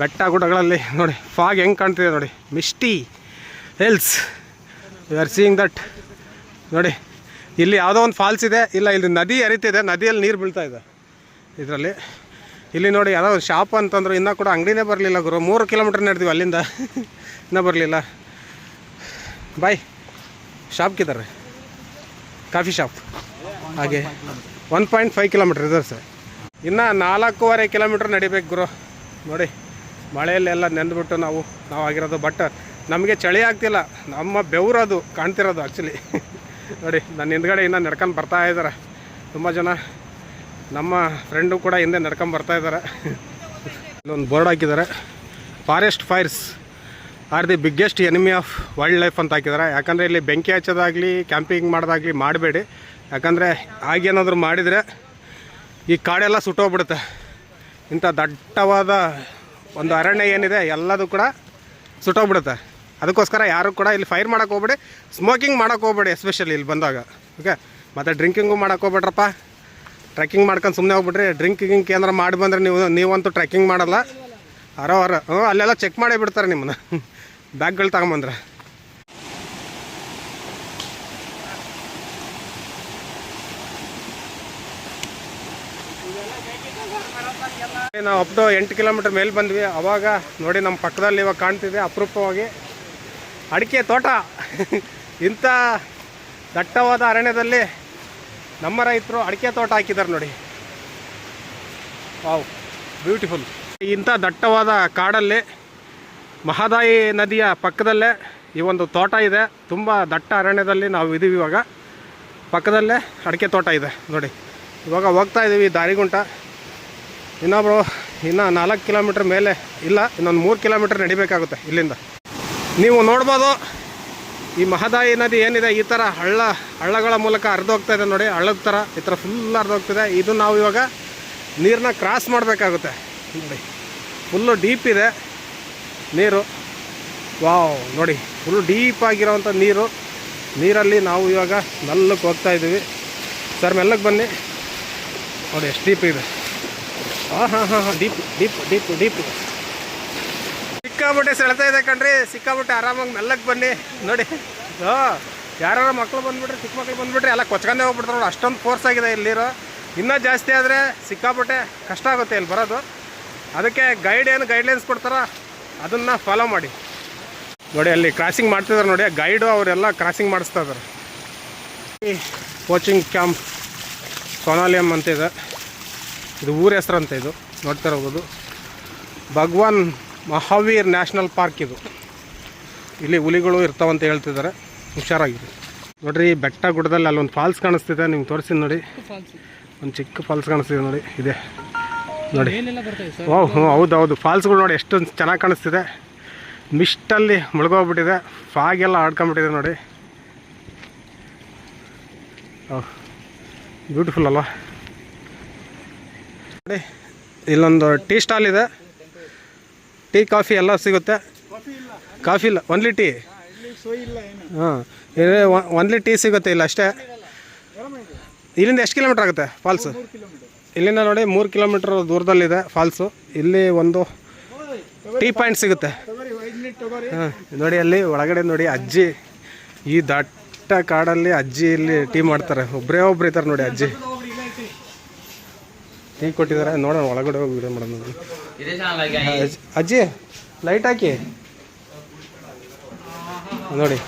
ಬೆಟ್ಟ ಗುಡ್ಡಗಳಲ್ಲಿ ನೋಡಿ ಫಾಗ್ ಹೆಂಗೆ ಕಾಣ್ತಿದೆ ನೋಡಿ. Misty hills you are seeing that ನೋಡಿ. ಇಲ್ಲಿ ಯಾವುದೋ ಒಂದು ಫಾಲ್ಸ್ ಇದೆ, ಇಲ್ಲ ಇಲ್ಲಿ ನದಿ ಹರಿತಿದೆ, ನದಿಯಲ್ಲಿ ನೀರು ಬೀಳ್ತಾ ಇದೆ ಇದರಲ್ಲಿ. ಇಲ್ಲಿ ನೋಡಿ ಯಾವುದೋ ಒಂದು ಶಾಪ್ ಅಂತಂದ್ರು, ಇನ್ನೂ ಕೂಡ ಅಂಗಡಿನೇ ಬರಲಿಲ್ಲ ಗುರು. 3 ಕಿಲೋಮೀಟರ್ ನಡೆದೀವಿ ಅಲ್ಲಿಂದ, ಇನ್ನೂ ಬರಲಿಲ್ಲ. ಬಾಯ್ ಶಾಪ್ಗಿದ್ದಾರೆ, ಕಾಫಿ ಶಾಪ್. ಹಾಗೆ 1.5 ಕಿಲೋಮೀಟ್ರ್ ಇದೆ ಸರ್. ಇನ್ನು 4.25 ಕಿಲೋಮೀಟ್ರ್ ನಡಿಬೇಕು ಗುರು. ನೋಡಿ ಮಳೆಯಲ್ಲೆಲ್ಲ ನೆಂದುಬಿಟ್ಟು ನಾವು ಆಗಿರೋದು. ಬಟ್ ನಮಗೆ ಚಳಿ ಆಗ್ತಿಲ್ಲ, ನಮ್ಮ ಬೆವರದು ಕಾಣ್ತಿರೋದು ಆ್ಯಕ್ಚುಲಿ. ನೋಡಿ ನನ್ನ ಹಿಂದ್ಗಡೆ ಇನ್ನೂ ನಡ್ಕೊಂಡು ಬರ್ತಾ ಇದ್ದಾರೆ ತುಂಬ ಜನ. ನಮ್ಮ ಫ್ರೆಂಡು ಕೂಡ ಹಿಂದೆ ನಡ್ಕೊಂಡು ಬರ್ತಾ ಇದ್ದಾರೆ. ಇಲ್ಲೊಂದು ಬೋರ್ಡ್ ಹಾಕಿದ್ದಾರೆ, forest fires R the biggest enemy of wild life ಅಂತ ಹಾಕಿದ್ದಾರೆ. ಯಾಕಂದರೆ ಇಲ್ಲಿ ಬೆಂಕಿ ಹಚ್ಚೋದಾಗಲಿ ಕ್ಯಾಂಪಿಂಗ್ ಮಾಡೋದಾಗಲಿ ಮಾಡಬೇಡಿ. ಯಾಕಂದರೆ ಆಗೇನಾದರೂ ಮಾಡಿದರೆ ಈ ಕಾಡೆಲ್ಲ ಸುಟ್ಟೋಗ್ಬಿಡುತ್ತೆ. ಇಂಥ ದಟ್ಟವಾದ ಒಂದು ಅರಣ್ಯ ಏನಿದೆ ಎಲ್ಲದೂ ಕೂಡ ಸುಟ್ಟೋಗ್ಬಿಡುತ್ತೆ. ಅದಕ್ಕೋಸ್ಕರ ಯಾರು ಕೂಡ ಇಲ್ಲಿ ಫೈರ್ ಮಾಡೋಕೆ ಹೋಗ್ಬೇಡಿ, ಸ್ಮೋಕಿಂಗ್ ಮಾಡೋಕೆ ಹೋಗ್ಬೇಡಿ ಎಸ್ಪೆಷಲಿ ಇಲ್ಲಿ ಬಂದಾಗ. ಓಕೆ, ಮತ್ತು ಡ್ರಿಂಕಿಂಗು ಮಾಡೋಕೆ ಹೋಗ್ಬೇಡ್ರಪ್ಪ. ಟ್ರೆಕ್ಕಿಂಗ್ ಮಾಡ್ಕೊಂಡು ಸುಮ್ಮನೆ ಹೋಗ್ಬಿಟ್ರಿ. ಡ್ರಿಂಕಿಂಗ್ ಏನಾರು ಮಾಡಿ ಬಂದರೆ ನೀವಂತೂ ಟ್ರೆಕ್ಕಿಂಗ್ ಮಾಡಲ್ಲ. ಅಲ್ಲೆಲ್ಲ ಚೆಕ್ ಮಾಡೇ ಬಿಡ್ತಾರೆ ನಿಮ್ಮನ್ನ ಬ್ಯಾಗ್ಗಳು ತಗೊಂಬಂದ್ರೆ. ನಾವು ಅಪ್ ಟು 8 ಕಿಲೋಮೀಟರ್ ಮೇಲೆ ಬಂದ್ವಿ. ಅವಾಗ ನೋಡಿ ನಮ್ಮ ಪಕ್ಕದಲ್ಲಿ ಇವಾಗ ಕಾಣ್ತಿದೆ ಅಪರೂಪವಾಗಿ ಅಡಿಕೆ ತೋಟ. ಇಂಥ ದಟ್ಟವಾದ ಅರಣ್ಯದಲ್ಲಿ ನಮ್ಮ ರೈತರು ಅಡಿಕೆ ತೋಟ ಹಾಕಿದ್ದಾರೆ ನೋಡಿ. Wow, beautiful. ಇಂಥ ದಟ್ಟವಾದ ಕಾಡಲ್ಲಿ ಮಹದಾಯಿ ನದಿಯ ಪಕ್ಕದಲ್ಲೇ ಈ ಒಂದು ತೋಟ ಇದೆ. ತುಂಬ ದಟ್ಟ ಅರಣ್ಯದಲ್ಲಿ ನಾವು ಇದೀವಿ ಇವಾಗ. ಪಕ್ಕದಲ್ಲೇ ಅಡಿಕೆ ತೋಟ ಇದೆ ನೋಡಿ. ಇವಾಗ ಹೋಗ್ತಾ ಇದ್ದೀವಿ ದಾರಿಗುಂಟ. ಇನ್ನೂ 4 ಕಿಲೋಮೀಟ್ರ್ ಮೇಲೆ ಇಲ್ಲ, ಇನ್ನೊಂದು 3 ಕಿಲೋಮೀಟ್ರ್ ನಡಿಬೇಕಾಗುತ್ತೆ ಇಲ್ಲಿಂದ. ನೀವು ನೋಡ್ಬೋದು ಈ ಮಹದಾಯಿ ನದಿ ಏನಿದೆ, ಈ ಥರ ಹಳ್ಳಗಳ ಮೂಲಕ ಹರಿದೋಗ್ತಾ ಇದೆ ನೋಡಿ. ಹಳ್ಳದ ಥರ ಈ ಥರ ಫುಲ್ ಹರಿದೋಗ್ತಿದೆ. ಇದು ನಾವು ಇವಾಗ ನೀರನ್ನ ಕ್ರಾಸ್ ಮಾಡಬೇಕಾಗುತ್ತೆ ನೋಡಿ. ಫುಲ್ಲು ಡೀಪ್ ಇದೆ ನೀರು. ವಾವ್, ನೋಡಿ ಫುಲ್ ಡೀಪ್ ಆಗಿರೋವಂಥ ನೀರಲ್ಲಿ ನಾವು ಇವಾಗ ಮೆಲ್ಲಕ್ಕೆ ಹೋಗ್ತಾ ಇದ್ದೀವಿ. ಸರ್ ಮೆಲ್ಲಕ್ಕೆ ಬನ್ನಿ ನೋಡಿ, ಎಷ್ಟು ಡೀಪ್ ಇದೆ. ಹಾಂ ಡೀಪ್ ಡೀಪ್ ಡೀಪ್ ಡೀಪ್ ಇದೆ. ಸಿಕ್ಕಾಬಿಟ್ಟೆ ಸೆಳ್ತಾ ಇದೆ ಕಣ್ರಿ, ಸಿಕ್ಕಾಬಿಟ್ಟೆ. ಆರಾಮಾಗಿ ಮೆಲ್ಲಕ್ಕೆ ಬನ್ನಿ ನೋಡಿ. ಯಾರು ಮಕ್ಕಳು ಬಂದುಬಿಟ್ರೆ, ಚಿಕ್ಕ ಮಕ್ಕಳು ಬಂದುಬಿಟ್ರೆ ಎಲ್ಲ ಕೊಚ್ಕೊಂಡೇ ಹೋಗ್ಬಿಡ್ತಾರೆ ನೋಡಿ. ಅಷ್ಟೊಂದು ಫೋರ್ಸ್ ಆಗಿದೆ ಇಲ್ಲಿರೋ. ಇನ್ನೂ ಜಾಸ್ತಿ ಆದರೆ ಸಿಕ್ಕಾಬಿಟ್ಟೆ ಕಷ್ಟ ಆಗುತ್ತೆ ಇಲ್ಲಿ ಬರೋದು. ಅದಕ್ಕೆ ಗೈಡ್ಲೈನ್ಸ್ ಕೊಡ್ತಾರೋ ಅದನ್ನು ಫಾಲೋ ಮಾಡಿ ನೋಡಿ. ಅಲ್ಲಿ ಕ್ರಾಸಿಂಗ್ ಮಾಡ್ತಿದ್ದಾರೆ ನೋಡಿ, ಗೈಡು ಅವರೆಲ್ಲ ಕ್ರಾಸಿಂಗ್ ಮಾಡಿಸ್ತಾ ಇದ್ದಾರೆ. ಈ ಕೋಚಿಂಗ್ ಕ್ಯಾಂಪ್ ಸೋನಾಲಿಯಂ ಅಂತಿದೆ, ಇದು ಊರ ಹೆಸರಂತೆ. ಇದು ನೋಡ್ತಾ ಇರ್ಬೋದು, ಭಗವಾನ್ ಮಹಾವೀರ್ ನ್ಯಾಷನಲ್ ಪಾರ್ಕ್ ಇದು. ಇಲ್ಲಿ ಹುಲಿಗಳು ಇರ್ತಾವಂತ ಹೇಳ್ತಿದ್ದಾರೆ, ಹುಷಾರಾಗಿದೆ ನೋಡ್ರಿ. ಬೆಟ್ಟ ಗುಡ್ಡದಲ್ಲಿ ಅಲ್ಲೊಂದು ಫಾಲ್ಸ್ ಕಾಣಿಸ್ತಿದೆ, ನಿಮ್ಗೆ ತೋರಿಸ್ತೀನಿ ನೋಡಿ. ಒಂದು ಚಿಕ್ಕ ಫಾಲ್ಸ್ ಕಾಣಿಸ್ತಿದೆ ನೋಡಿ, ಇದೆ ನೋಡಿ. ಹೌದು ಫಾಲ್ಸ್ಗಳು ನೋಡಿ ಎಷ್ಟು ಚೆನ್ನಾಗಿ ಕಾಣಿಸ್ತಿದೆ. ಮಿಸ್ಟಲ್ಲಿ ಮುಳುಗೋಗ್ಬಿಟ್ಟಿದೆ, ಫಾಗೆಲ್ಲ ಆಡ್ಕೊಂಬಿಟ್ಟಿದೆ ನೋಡಿ. ಬ್ಯೂಟಿಫುಲ್ ಅಲ್ವಾ ನೋಡಿ. ಇಲ್ಲೊಂದು ಟೀ ಸ್ಟಾಲ್ ಇದೆ, ಟೀ ಕಾಫಿ ಎಲ್ಲ ಸಿಗುತ್ತೆ. ಕಾಫಿ ಇಲ್ಲ, ಒನ್ಲಿ ಟೀ. ಹಾಂ, ಒನ್ಲಿ ಟೀ ಸಿಗುತ್ತೆ ಇಲ್ಲ ಅಷ್ಟೇ. ಇಲ್ಲಿಂದ ಎಷ್ಟು ಕಿಲೋಮೀಟ್ರ್ ಆಗುತ್ತೆ ಫಾಲ್ಸು? ಇಲ್ಲಿಂದ ನೋಡಿ 3 ಕಿಲೋಮೀಟ್ರ್ ದೂರದಲ್ಲಿದೆ ಫಾಲ್ಸು. ಇಲ್ಲಿ ಒಂದು ಟೀ ಪಾಯಿಂಟ್ ಸಿಗುತ್ತೆ. ಹಾಂ ನೋಡಿ, ಅಲ್ಲಿ ಒಳಗಡೆ ನೋಡಿ ಅಜ್ಜಿ, ಈ ದಟ್ಟ ಕಾಡಲ್ಲಿ ಅಜ್ಜಿ ಇಲ್ಲಿ ಟೀ ಮಾಡ್ತಾರೆ. ಒಬ್ಬರೇ ಇದ್ದಾರೆ ನೋಡಿ ಅಜ್ಜಿ, ಟೀ ಕೊಟ್ಟಿದ್ದಾರೆ. ನೋಡೋಣ ಒಳಗಡೆ ಹೋಗಿ ವಿಡಿಯೋ ಮಾಡೋಣ ನೋಡಿ. ಅಜ್ಜಿ ಲೈಟ್ ಹಾಕಿ ನೋಡಿ.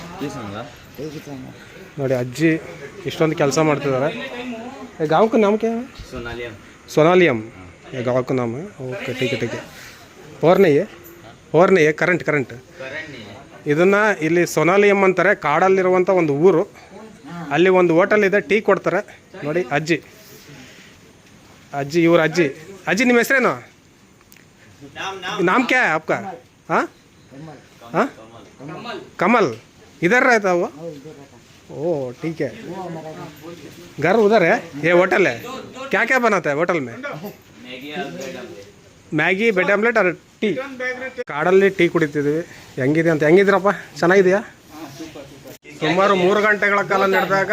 ನೋಡಿ ಅಜ್ಜಿ ಇಷ್ಟೊಂದು ಕೆಲಸ ಮಾಡ್ತಿದ್ದಾರೆ. ಗಾಂವ್ಕು ನಾಮಕ್ಕೆ सोनालियम ये गाँव का नाम है. ओके ठीक है. और नहीं है ಕರೆಂಟ್ ಇದನ್ನು ಇಲ್ಲಿ ಸೊನಾಲಿಯಂ ಅಂತಾರೆ. ಕಾಡಲ್ಲಿರುವಂಥ ಒಂದು ಊರು. ಅಲ್ಲಿ ಒಂದು ಹೋಟೆಲ್ ಇದೆ, ಟೀ ಕೊಡ್ತಾರೆ ನೋಡಿ. ಅಜ್ಜಿ ಇವ್ರ ಅಜ್ಜಿ ನಿಮ್ಮ ಹೆಸರೇನು? नाम क्या है आपका? हाँ हाँ कमल. इधर रहता हुआ? ओह ठीक है. घर उधर है, ये होटल है. क्या क्या बनाता है होटल में? ಮ್ಯಾಗಿ, ಬೆಡ್ ಆಮ್ಲೆಟ್ और ಟೀ. ಕಾಡಲ್ಲಿ ಟೀ ಕುಡಿತಿದ್ವಿ. ಹೆಂಗಿದ್ದೀರಪ್ಪ? ಚೆನ್ನಾಗಿದೆಯಾ? ಸುಮಾರು 3 ಗಂಟೆಗಳ ಕಾಲ ನಡೆದಾಗ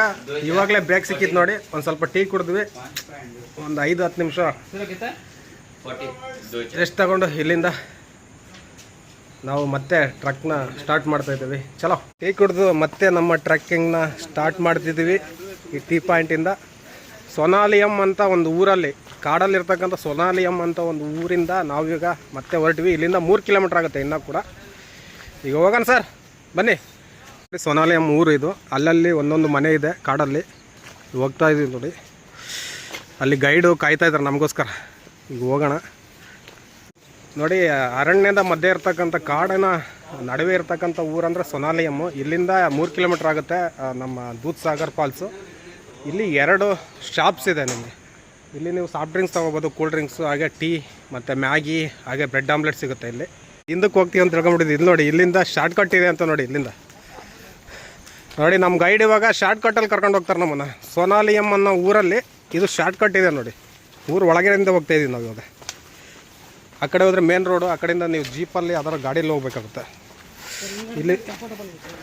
ಇವಾಗಲೇ ಬ್ರೇಕ್ ಸಿಕ್ಕಿತ್ತು ನೋಡಿ. ಒಂದು ಸ್ವಲ್ಪ ಟೀ ಕುಡಿದ್ವಿ, ಒಂದು 5-10 ನಿಮಿಷ ರೆಸ್ಟ್ ತಗೊಂಡು ಇಲ್ಲಿಂದ ನಾವು ಮತ್ತೆ ಟ್ರಕ್ನ ಸ್ಟಾರ್ಟ್ ಮಾಡ್ತಾ ಇದ್ದೀವಿ. ಚಲೋ, ಟೀ ಕುಡಿದು ಮತ್ತೆ ನಮ್ಮ ಟ್ರೆಕ್ಕಿಂಗ್ನ ಸ್ಟಾರ್ಟ್ ಮಾಡ್ತಿದ್ದೀವಿ. ಈ ಟೀ ಪಾಯಿಂಟಿಂದ ಸೊನಾಲಿಯಂ ಅಂತ ಒಂದು ಊರಲ್ಲಿ ಕಾಡಲ್ಲಿರ್ತಕ್ಕಂಥ ಸೊನಾಲಿಯಂ ಅಂತ ಒಂದು ಊರಿಂದ ನಾವೀಗ ಮತ್ತೆ ಹೊರಟ್ವಿ. ಇಲ್ಲಿಂದ 3 ಕಿಲೋಮೀಟ್ರ್ ಆಗುತ್ತೆ ಇನ್ನೂ ಕೂಡ. ಈಗ ಹೋಗೋಣ ಸರ್, ಬನ್ನಿ. ಸೊನಾಲಿಯಂ ಊರು ಇದು. ಅಲ್ಲಲ್ಲಿ ಒಂದೊಂದು ಮನೆ ಇದೆ ಕಾಡಲ್ಲಿ. ಹೋಗ್ತಾ ಇದ್ದೀವಿ ನೋಡಿ. ಅಲ್ಲಿ ಗೈಡು ಕಾಯ್ತಾ ಇದ್ದಾರೆ ನಮಗೋಸ್ಕರ. ಈಗ ಹೋಗೋಣ ನೋಡಿ. ಅರಣ್ಯದ ಮಧ್ಯೆ ಇರ್ತಕ್ಕಂಥ ಕಾಡಿನ ನಡುವೆ ಇರ್ತಕ್ಕಂಥ ಊರಂದರೆ ಸೊನಾಲಿಯಮ್ಮು. ಇಲ್ಲಿಂದ 3 ಕಿಲೋಮೀಟ್ರ್ ಆಗುತ್ತೆ ನಮ್ಮ ದೂದ್ ಸಾಗರ್ ಫಾಲ್ಸು. ಇಲ್ಲಿ 2 ಶಾಪ್ಸ್ ಇದೆ ನಿಮಗೆ. ಇಲ್ಲಿ ನೀವು ಸಾಫ್ಟ್ ಡ್ರಿಂಕ್ಸ್ ತೊಗೋಬೋದು, ಕೂಲ್ ಡ್ರಿಂಕ್ಸು, ಹಾಗೆ ಟೀ ಮತ್ತು ಮ್ಯಾಗಿ, ಹಾಗೆ ಬ್ರೆಡ್ ಆಮ್ಲೆಟ್ ಸಿಗುತ್ತೆ ಇಲ್ಲಿ. ಹಿಂದಕ್ಕೆ ಹೋಗ್ತೀವಿ ಅಂತ ತಿಳ್ಕೊಂಬಿಟ್ಟಿದ್ದು. ಇಲ್ಲಿ ನೋಡಿ, ಇಲ್ಲಿಂದ ಶಾರ್ಟ್ ಕಟ್ ಇದೆ ಅಂತ ನೋಡಿ. ಇಲ್ಲಿಂದ ನೋಡಿ, ನಮ್ಮ ಗೈಡ್ ಇವಾಗ ಶಾರ್ಟ್ ಕಟ್ಟಲ್ಲಿ ಕರ್ಕೊಂಡು ಹೋಗ್ತಾರೆ ನಮ್ಮನ್ನು. ಸೊನಾಲಿಯಂ ಅನ್ನೋ ಊರಲ್ಲಿ ಇದು ಶಾರ್ಟ್ ಕಟ್ ಇದೆ ನೋಡಿ. ಊರು ಒಳಗಡೆಯಿಂದ ಹೋಗ್ತಾ ಇದ್ದೀವಿ ನಾವು ಇವಾಗ. ಆ ಕಡೆ ಹೋದರೆ ಮೇನ್ ರೋಡು, ಆ ಕಡೆಯಿಂದ ನೀವು ಜೀಪಲ್ಲಿ ಅದರ ಗಾಡೀಲಿ ಹೋಗ್ಬೇಕಾಗುತ್ತೆ. ಇಲ್ಲಿ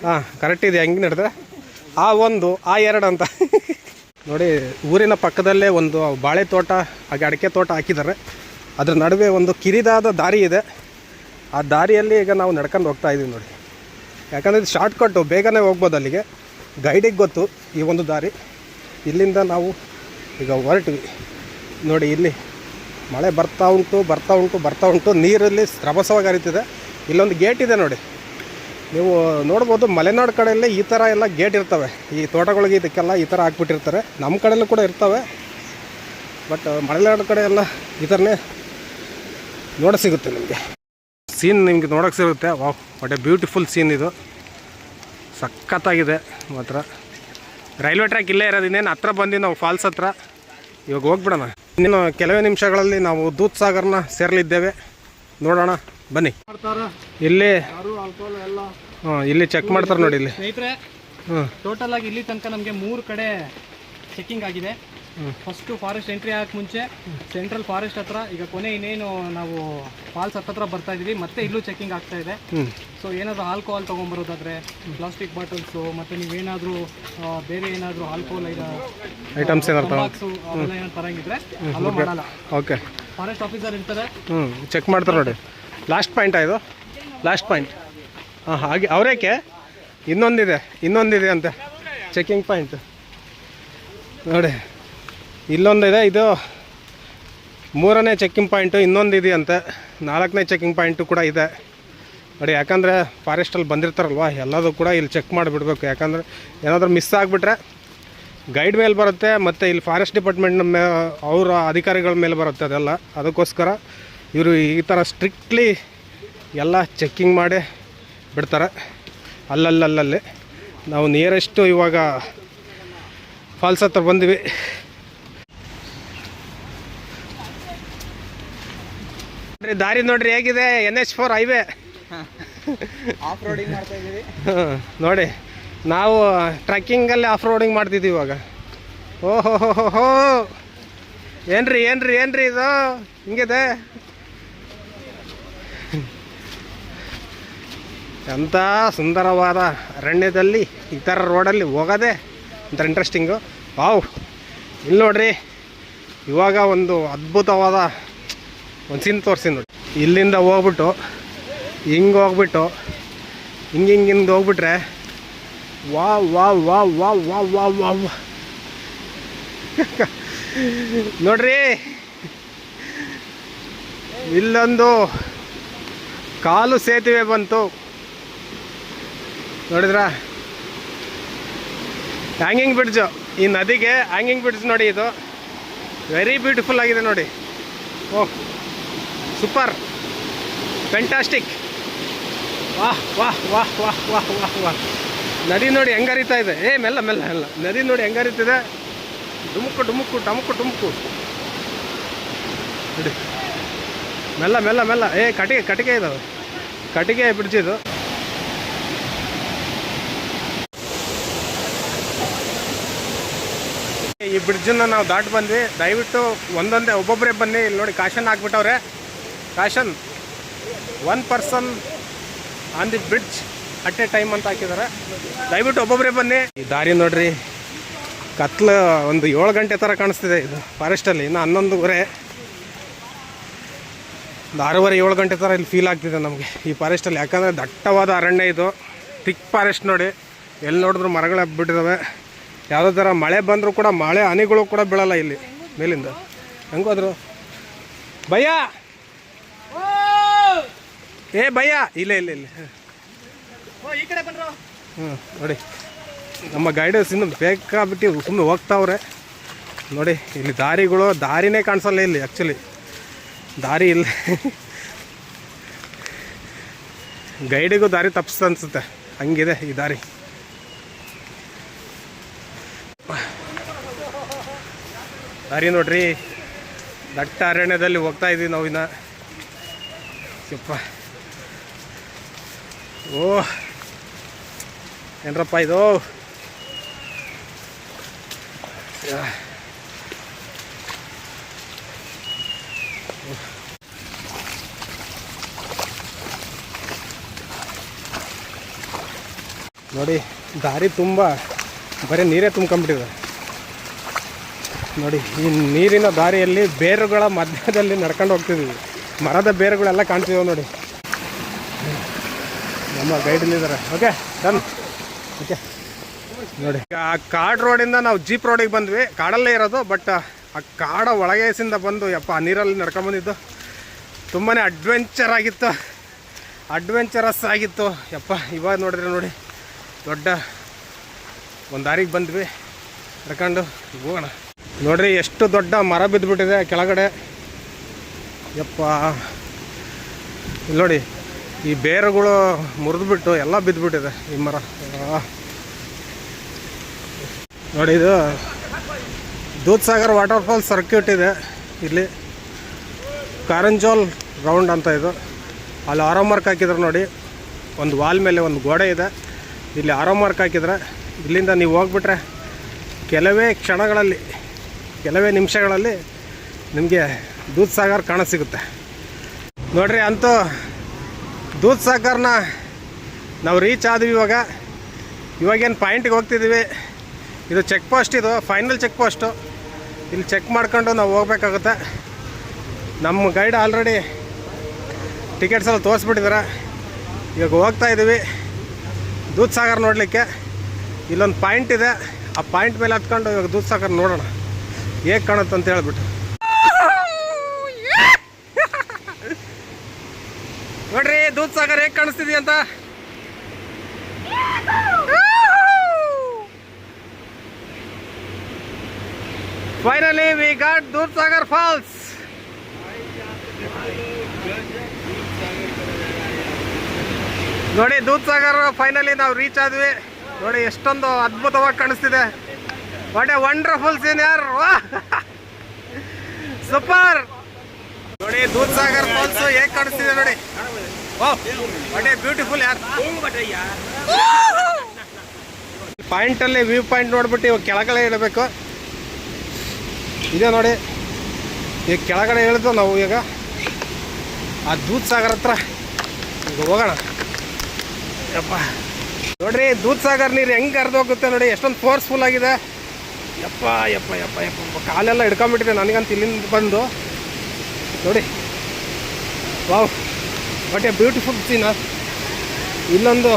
ಹಾಂ ಕರೆಕ್ಟ್ ಇದೆ. ಹೆಂಗೆ ನಡೆದ್ರೆ ಆ 1 ಆ 2 ಅಂತ ನೋಡಿ. ಊರಿನ ಪಕ್ಕದಲ್ಲೇ ಒಂದು ಬಾಳೆ ತೋಟ ಹಾಗೆ ಅಡಿಕೆ ತೋಟ ಹಾಕಿದ್ದಾರೆ. ಅದ್ರ ನಡುವೆ ಒಂದು ಕಿರಿದಾದ ದಾರಿ ಇದೆ. ಆ ದಾರಿಯಲ್ಲಿ ಈಗ ನಾವು ನಡ್ಕೊಂಡು ಹೋಗ್ತಾ ಇದ್ದೀವಿ ನೋಡಿ. ಯಾಕಂದರೆ ಇದು ಶಾರ್ಟ್ ಕಟ್ಟು, ಬೇಗನೆ ಹೋಗ್ಬೋದು ಅಲ್ಲಿಗೆ. ಗೈಡಿಗೆ ಗೊತ್ತು ಈ ಒಂದು ದಾರಿ. ಇಲ್ಲಿಂದ ನಾವು ಈಗ ಹೊರಟ್ವಿ ನೋಡಿ. ಇಲ್ಲಿ ಮಳೆ ಬರ್ತಾ ಉಂಟು. ನೀರಲ್ಲಿ ರಭಸವಾಗಿ ಹರಿತಿದೆ. ಇಲ್ಲೊಂದು ಗೇಟ್ ಇದೆ ನೋಡಿ, ನೀವು ನೋಡ್ಬೋದು. ಮಲೆನಾಡು ಕಡೆಯಲ್ಲೇ ಈ ಥರ ಎಲ್ಲ ಗೇಟ್ ಇರ್ತವೆ. ಈ ತೋಟಗಳಿಗೆ ಇದಕ್ಕೆಲ್ಲ ಈ ಥರ ಹಾಕ್ಬಿಟ್ಟಿರ್ತಾರೆ. ನಮ್ಮ ಕಡೆಯಲ್ಲೂ ಕೂಡ ಇರ್ತವೆ, ಬಟ್ ಮಲೆನಾಡು ಕಡೆ ಎಲ್ಲ ಈ ಥರನೇ ನೋಡೋ ಸಿಗುತ್ತೆ ನಿಮಗೆ. ಸೀನ್ ನಿಮಗೆ ನೋಡೋಕ್ಕೆ ಸಿಗುತ್ತೆ. Wow, what a beautiful scene ಇದು. ಸಖತ್ತಾಗಿದೆ ಮಾತ್ರ. ರೈಲ್ವೆ ಟ್ರ್ಯಾಕ್ ಇಲ್ಲೇ ಇರೋದು. ಇನ್ನೇನು ಹತ್ರ ಬಂದು ನಾವು ಫಾಲ್ಸ್ ಹತ್ರ. ಇವಾಗ ಹೋಗ್ಬಿಡೋಣ. ಇನ್ನು ಕೆಲವೇ ನಿಮಿಷಗಳಲ್ಲಿ ನಾವು ದೂದ್ ಸಾಗರ್ನ ಸೇರಲಿದ್ದೇವೆ. ನೋಡೋಣ ಬನ್ನಿ. ಇಲ್ಲಿ ಇಲ್ಲಿ ಚೆಕ್ ಮಾಡ್ತಾರೆ ನೋಡಿ. ಇಲ್ಲಿ ಸ್ನೇಹಿತರೆ, ಟೋಟಲ್ ಆಗಿ ಇಲ್ಲಿ ತನಕ ನಮಗೆ 3 ಕಡೆ ಚೆಕಿಂಗ್ ಆಗಿದೆ. ಫಸ್ಟು ಫಾರೆಸ್ಟ್ ಎಂಟ್ರಿ ಆಗಕ್ಕೆ ಮುಂಚೆ ಸೆಂಟ್ರಲ್ ಫಾರೆಸ್ಟ್ ಹತ್ರ, ಈಗ ಕೊನೆ ಇನ್ನೇನು ನಾವು ಫಾಲ್ಸ್ ಹತ್ರ ಬರ್ತಾ ಇದೀವಿ. ಮತ್ತೆ ಇಲ್ಲೂ ಚೆಕಿಂಗ್ ಆಗ್ತಾ ಇದೆ. ಸೊ ಏನಾದರೂ ಆಲ್ಕೋಹಾಲ್ ತೊಗೊಂಬರೋದಾದ್ರೆ, ಪ್ಲಾಸ್ಟಿಕ್ ಬಾಟಲ್ಸು, ಮತ್ತು ನೀವೇನಾದರೂ ಬೇರೆ ಏನಾದರೂ ಆಲ್ಕೋಹಾಲ್ ಐಟಮ್ಸ್ ಅವೆಲ್ಲ ಏನಾದ್ರು ತರಂಗಿದ್ರೆ ಅಲೋ ಮಾಡಲ್ಲ. ಓಕೆ, ಫಾರೆಸ್ಟ್ ಆಫೀಸರ್ ಇರ್ತಾರೆ, ಚೆಕ್ ಮಾಡ್ತಾರೆ ನೋಡಿ. ಲಾಸ್ಟ್ ಪಾಯಿಂಟಾ ಇದು? Last point. ಹಾಂ, ಹಾಗೆ ಅವರೇಕೆ ಇನ್ನೊಂದಿದೆ ಅಂತೆ ಚೆಕಿಂಗ್ ಪಾಯಿಂಟ್ ನೋಡಿ. ಇಲ್ಲೊಂದಿದೆ, ಇದು 3ನೇ ಚೆಕಿಂಗ್ ಪಾಯಿಂಟು. ಇನ್ನೊಂದಿದೆಯಂತೆ 4ನೇ ಚೆಕಿಂಗ್ ಪಾಯಿಂಟು ಕೂಡ ಇದೆ ನೋಡಿ. ಯಾಕಂದರೆ ಫಾರೆಸ್ಟಲ್ಲಿ ಬಂದಿರ್ತಾರಲ್ವ, ಎಲ್ಲದೂ ಕೂಡ ಇಲ್ಲಿ ಚೆಕ್ ಮಾಡಿಬಿಡ್ಬೇಕು. ಯಾಕಂದರೆ ಏನಾದರೂ ಮಿಸ್ ಆಗಿಬಿಟ್ರೆ ಗೈಡ್ ಮೇಲೆ ಬರುತ್ತೆ, ಮತ್ತು ಇಲ್ಲಿ ಫಾರೆಸ್ಟ್ ಡಿಪಾರ್ಟ್ಮೆಂಟ್ ಅವರ ಅಧಿಕಾರಿಗಳ ಮೇಲೆ ಬರುತ್ತೆ ಅದೆಲ್ಲ. ಅದಕ್ಕೋಸ್ಕರ ಇವರು ಈ ಥರ ಸ್ಟ್ರಿಕ್ಟ್ಲಿ ಎಲ್ಲ ಚೆಕ್ಕಿಂಗ್ ಮಾಡಿ ಬಿಡ್ತಾರೆ. ಅಲ್ಲಲ್ಲಿ ನಾವು ನಿಯರೆಸ್ಟು ಇವಾಗ ಫಾಲ್ಸ್ ಹತ್ರ ಬಂದ್ವಿ. ದಾರಿ ನೋಡ್ರಿ ಹೇಗಿದೆ. NH4 highway. ಆಫ್ ರೋಡಿಂಗ್ ಮಾಡ್ತಾ ಇದ್ದೀವಿ ನೋಡಿ. ನಾವು ಟ್ರೆಕ್ಕಿಂಗಲ್ಲಿ ಆಫ್ ರೋಡಿಂಗ್ ಮಾಡ್ತಿದ್ದೀವಿ ಇವಾಗ. ಓಹೋ, ಏನ್ರಿ ಇದು ಹಿಂಗಿದೆ? ಎಂಥ ಸುಂದರವಾದ ಅರಣ್ಯದಲ್ಲಿ ಈ ಥರ ರೋಡಲ್ಲಿ ಹೋಗೋದೇ ಒಂಥರ ಇಂಟ್ರೆಸ್ಟಿಂಗು. ವಾವ್, ಇಲ್ಲಿ ನೋಡ್ರಿ, ಇವಾಗ ಒಂದು ಅದ್ಭುತವಾದ ಒಂದು ಸೀನ್ ತೋರಿಸಿ ನೋಡಿ. ಇಲ್ಲಿಂದ ಹೋಗ್ಬಿಟ್ಟು ಹಿಂಗೆ ಹೋಗ್ಬಿಟ್ಟು ಹಿಂಗೆ ಹೋಗ್ಬಿಟ್ರೆ ವಾವ್ ನೋಡ್ರಿ. ಇಲ್ಲೊಂದು ಕಾಲು ಸೇತುವೆ ಬಂತು ನೋಡಿದ್ರ. ಹ್ಯಾಂಗಿಂಗ್ ಬ್ರಿಡ್ಜು, ಈ ನದಿಗೆ ಹ್ಯಾಂಗಿಂಗ್ ಬ್ರಿಡ್ಜ್ ನೋಡಿ. ಇದು ವೆರಿ ಬ್ಯೂಟಿಫುಲ್ ಆಗಿದೆ ನೋಡಿ. ಓಹ್, ಸೂಪರ್, ಫ್ಯಾಂಟಾಸ್ಟಿಕ್. ವಾಹ್. ನದಿ ನೋಡಿ ಹೆಂಗೆ ಹರಿತಾ ಇದೆ. ಮೆಲ್ಲ ನದಿ ನೋಡಿ ಹೆಂಗೆ ಹರಿತಿದೆ. ಟಮುಕು ನೋಡಿ. ಮೆಲ್ಲ. ಕಟ್ಟಿಗೆ ಇದಾವೆ. ಕಟ್ಟಿಗೆ ಬ್ರಿಡ್ಜ್ ಇದು. ಈ ಬ್ರಿಡ್ಜನ್ನು ನಾವು ದಾಟಿ ಬಂದ್ವಿ. ದಯವಿಟ್ಟು ಒಬ್ಬೊಬ್ಬರೇ ಬನ್ನಿ. ಇಲ್ಲಿ ನೋಡಿ ಕಾಷನ್ ಹಾಕ್ಬಿಟ್ಟವ್ರೆ. Caution 1 person on the bridge at a time ಅಂತ ಹಾಕಿದ್ದಾರೆ. ದಯವಿಟ್ಟು ಒಬ್ಬೊಬ್ಬರೇ ಬನ್ನಿ. ಈ ದಾರಿ ನೋಡ್ರಿ, ಕತ್ಲು ಒಂದು 7 ಗಂಟೆ ಥರ ಕಾಣಿಸ್ತಿದೆ ಇದು ಫಾರೆಸ್ಟಲ್ಲಿ. ಇನ್ನು 11:30, 6:30, 7 ಗಂಟೆ ಥರ ಇಲ್ಲಿ ಫೀಲ್ ಆಗ್ತಿದೆ ನಮಗೆ ಈ ಫಾರೆಸ್ಟಲ್ಲಿ. ಯಾಕಂದರೆ ದಟ್ಟವಾದ ಅರಣ್ಯ ಇದು. ಥಿಕ್ ಫಾರೆಸ್ಟ್ ನೋಡಿ, ಎಲ್ಲಿ ನೋಡಿದ್ರು ಮರಗಳು ಹಬ್ಬಿಟ್ಟಿದ್ದಾವೆ. ಯಾವುದೇ ಥರ ಮಳೆ ಬಂದರೂ ಕೂಡ ಮಳೆ ಹನಿಗಳು ಕೂಡ ಬೀಳಲ್ಲ ಇಲ್ಲಿ ಮೇಲಿಂದ. ಹೆಂಗೋದ್ರು ಭಯ್ಯ, ಏ ಭಯ್ಯ, ಇಲ್ಲ ಇಲ್ಲ ಇಲ್ಲ. ಹ್ಞೂ ನೋಡಿ, ನಮ್ಮ ಗೈಡರ್ಸ್ ಇನ್ನು ಬೇಕಾಗ್ಬಿಟ್ಟು ಸುಮ್ಮನೆ ಹೋಗ್ತಾವ್ರೆ ನೋಡಿ. ಇಲ್ಲಿ ದಾರಿನೇ ಕಾಣಿಸಲ್ಲ ಇಲ್ಲಿ, ಆ್ಯಕ್ಚುಲಿ ದಾರಿ ಇಲ್ಲ. ಗೈಡಿಗೂ ದಾರಿ ತಪ್ಪಿಸ್ತ ಅನ್ಸುತ್ತೆ, ಹಂಗಿದೆ ಈ ದಾರಿ. ದಾರಿ ನೋಡ್ರಿ, ದಟ್ಟ ಅರಣ್ಯದಲ್ಲಿ ಹೋಗ್ತಾ ಇದ್ದೀವಿ ನಾವು ಇನ್ನು. ಯಪ್ಪ, ಓ ಏನರಪ್ಪ ಇದು. ನೋಡಿ ದಾರಿ ತುಂಬ ಬರೀ ನೀರೇ ತುಂಬ್ಕೊಂಬಿಟ್ಟಿದೆ ನೋಡಿ. ಈ ನೀರಿನ ದಾರಿಯಲ್ಲಿ ಬೇರುಗಳ ಮಧ್ಯದಲ್ಲಿ ನಡ್ಕೊಂಡು ಹೋಗ್ತಿದ್ದೀವಿ. ಮರದ ಬೇರುಗಳೆಲ್ಲ ಕಾಣ್ತಿದ್ದಾವೆ ನೋಡಿ. ನಮ್ಮ ಗೈಡಲ್ಲಿದ್ದಾರೆ. Okay done. ಓಕೆ ನೋಡಿ, ಆ ಕಾಡು ರೋಡಿಂದ ನಾವು ಜೀಪ್ ರೋಡಿಗೆ ಬಂದ್ವಿ. ಕಾಡಲ್ಲೇ ಇರೋದು, ಬಟ್ ಆ ಕಾಡ ಒಳಗೇಸಿಂದ ಬಂದು ಯಪ್ಪ ಆ ನೀರಲ್ಲಿ ನಡ್ಕೊಂಬಂದಿದ್ದು ತುಂಬಾ ಅಡ್ವೆಂಚರಸ್ ಆಗಿತ್ತು ಯಪ್ಪ. ಇವಾಗ ನೋಡಿದ್ರೆ ನೋಡಿ, ದೊಡ್ಡ ಒಂದು ದಾರಿಗೆ ಬಂದ್ವಿ, ನಡ್ಕೊಂಡು ಹೋಗೋಣ. ನೋಡ್ರಿ ಎಷ್ಟು ದೊಡ್ಡ ಮರ ಬಿದ್ದುಬಿಟ್ಟಿದೆ ಕೆಳಗಡೆ ಯಪ್ಪ. ಇಲ್ಲಿ ನೋಡಿ, ಈ ಬೇರುಗಳು ಮುರಿದ್ಬಿಟ್ಟು ಎಲ್ಲ ಬಿದ್ದುಬಿಟ್ಟಿದೆ ಈ ಮರ. ನೋಡಿ, ಇದು ದೂದ್ಸಾಗರ್ ವಾಟರ್ಫಾಲ್ ಸರ್ಕ್ಯೂಟ್ ಇದೆ ಇಲ್ಲಿ. ಕಾರಂಜೋಲ್ ರೌಂಡ್ ಅಂತ ಇದು. ಅಲ್ಲಿ ಆರೋ ಮಾರ್ಕ್ ಹಾಕಿದ್ರೆ ನೋಡಿ, ಒಂದು ವಾಲ್ ಮೇಲೆ ಒಂದು ಗೋಡೆ ಇದೆ. ಇಲ್ಲಿ ಆರೋ ಮಾರ್ಕ್ ಹಾಕಿದ್ರೆ ಇಲ್ಲಿಂದ ನೀವು ಹೋಗ್ಬಿಟ್ರೆ ಕೆಲವೇ ನಿಮಿಷಗಳಲ್ಲಿ ನಿಮಗೆ ದೂದ್ಸಾಗರ್ ಕಾಣಸಿಗುತ್ತೆ ನೋಡ್ರಿ. ಅಂತೂ ದೂದ್ಸಾಗರ್ನ ನಾವು ರೀಚ್ ಆದ್ವಿ. ಇವಾಗೇನು ಪಾಯಿಂಟಿಗೆ ಹೋಗ್ತಿದ್ದೀವಿ. ಇದು ಚೆಕ್ ಪೋಸ್ಟ್, ಇದು ಫೈನಲ್ ಚೆಕ್ ಪೋಸ್ಟು. ಇಲ್ಲಿ ಚೆಕ್ ಮಾಡ್ಕೊಂಡು ನಾವು ಹೋಗ್ಬೇಕಾಗುತ್ತೆ. ನಮ್ಮ ಗೈಡ್ ಆಲ್ರೆಡಿ ಟಿಕೆಟ್ಸ್ ಎಲ್ಲ ತೋರಿಸ್ಬಿಟ್ಟಿದ್ದಾರೆ. ಇವಾಗ ಹೋಗ್ತಾ ಇದ್ದೀವಿ ದೂದ್ಸಾಗರ್ ನೋಡಲಿಕ್ಕೆ. ಇಲ್ಲೊಂದು ಪಾಯಿಂಟ್ ಇದೆ, ಆ ಪಾಯಿಂಟ್ ಮೇಲೆ ಹತ್ಕೊಂಡು ಇವಾಗ ದೂದ್ಸಾಗರ್ ನೋಡೋಣ ಹೇಗೆ ಕಾಣುತ್ತೆ ಅಂತ ಹೇಳ್ಬಿಟ್ಟು. ನೋಡ್ರಿ ದೂದ್ಸಾಗರ್ ಹೇಗೆ ಕಾಣಿಸ್ತಿದೆಯಾ ಅಂತ. Finally we got Dudhsagar falls. ನೋಡಿ ದೂದ್ಸಾಗರ್ ಫೈನಲಿ ನಾವು ರೀಚ್ ಆದ್ವಿ. ನೋಡಿ ಎಷ್ಟೊಂದು ಅದ್ಭುತವಾಗಿ ಕಾಣಿಸ್ತಿದೆ. ವಾಟ್ ಎ ವಂಡರ್ಫುಲ್ ಸೀನ್ ಯಾರ್, ಸೂಪರ್. ನೋಡಿ ದೂದ್ಸಾಗರ್ ಫಾಲ್ಸ್ ಹೇಗೆ ಕಾಣಿಸ್ತಿದೆ ನೋಡಿ. ವಾಟ್ ಎ ಬ್ಯೂಟಿಫುಲ್ ಯಾರ್. ಪಾಯಿಂಟಲ್ಲಿ ವ್ಯೂ ಪಾಯಿಂಟ್ ನೋಡ್ಬಿಟ್ಟು ಇವಾಗ ಕೆಳಗಡೆ ಇಡಬೇಕು. ಇದೆ ನೋಡಿ, ಈಗ ಕೆಳಗಡೆ ಇಳಿದು ನಾವು ಈಗ ಆ ದೂದ್ಸಾಗರ್ ಹತ್ರ ಈಗ ಹೋಗೋಣ. ಯಪ್ಪ ನೋಡ್ರಿ ದೂದ್ಸಾಗರ್ ನೀರು ಹೆಂಗೆ ಹರಿದು ಹೋಗುತ್ತೆ ನೋಡಿ, ಎಷ್ಟೊಂದು ಫೋರ್ಸ್ಫುಲ್ ಆಗಿದೆ. ಯಪ್ಪ ಯಪ್ಪ ಯಪ್ಪ ಯಪ್ಪ ಕಾಲೆಲ್ಲ ಹಿಡ್ಕೊಂಬಿಟ್ಟಿದೆ ನನಗಂತ ಇಲ್ಲಿಂದ ಬಂದು ನೋಡಿ. Wow, what a beautiful scene. ಇಲ್ಲೊಂದು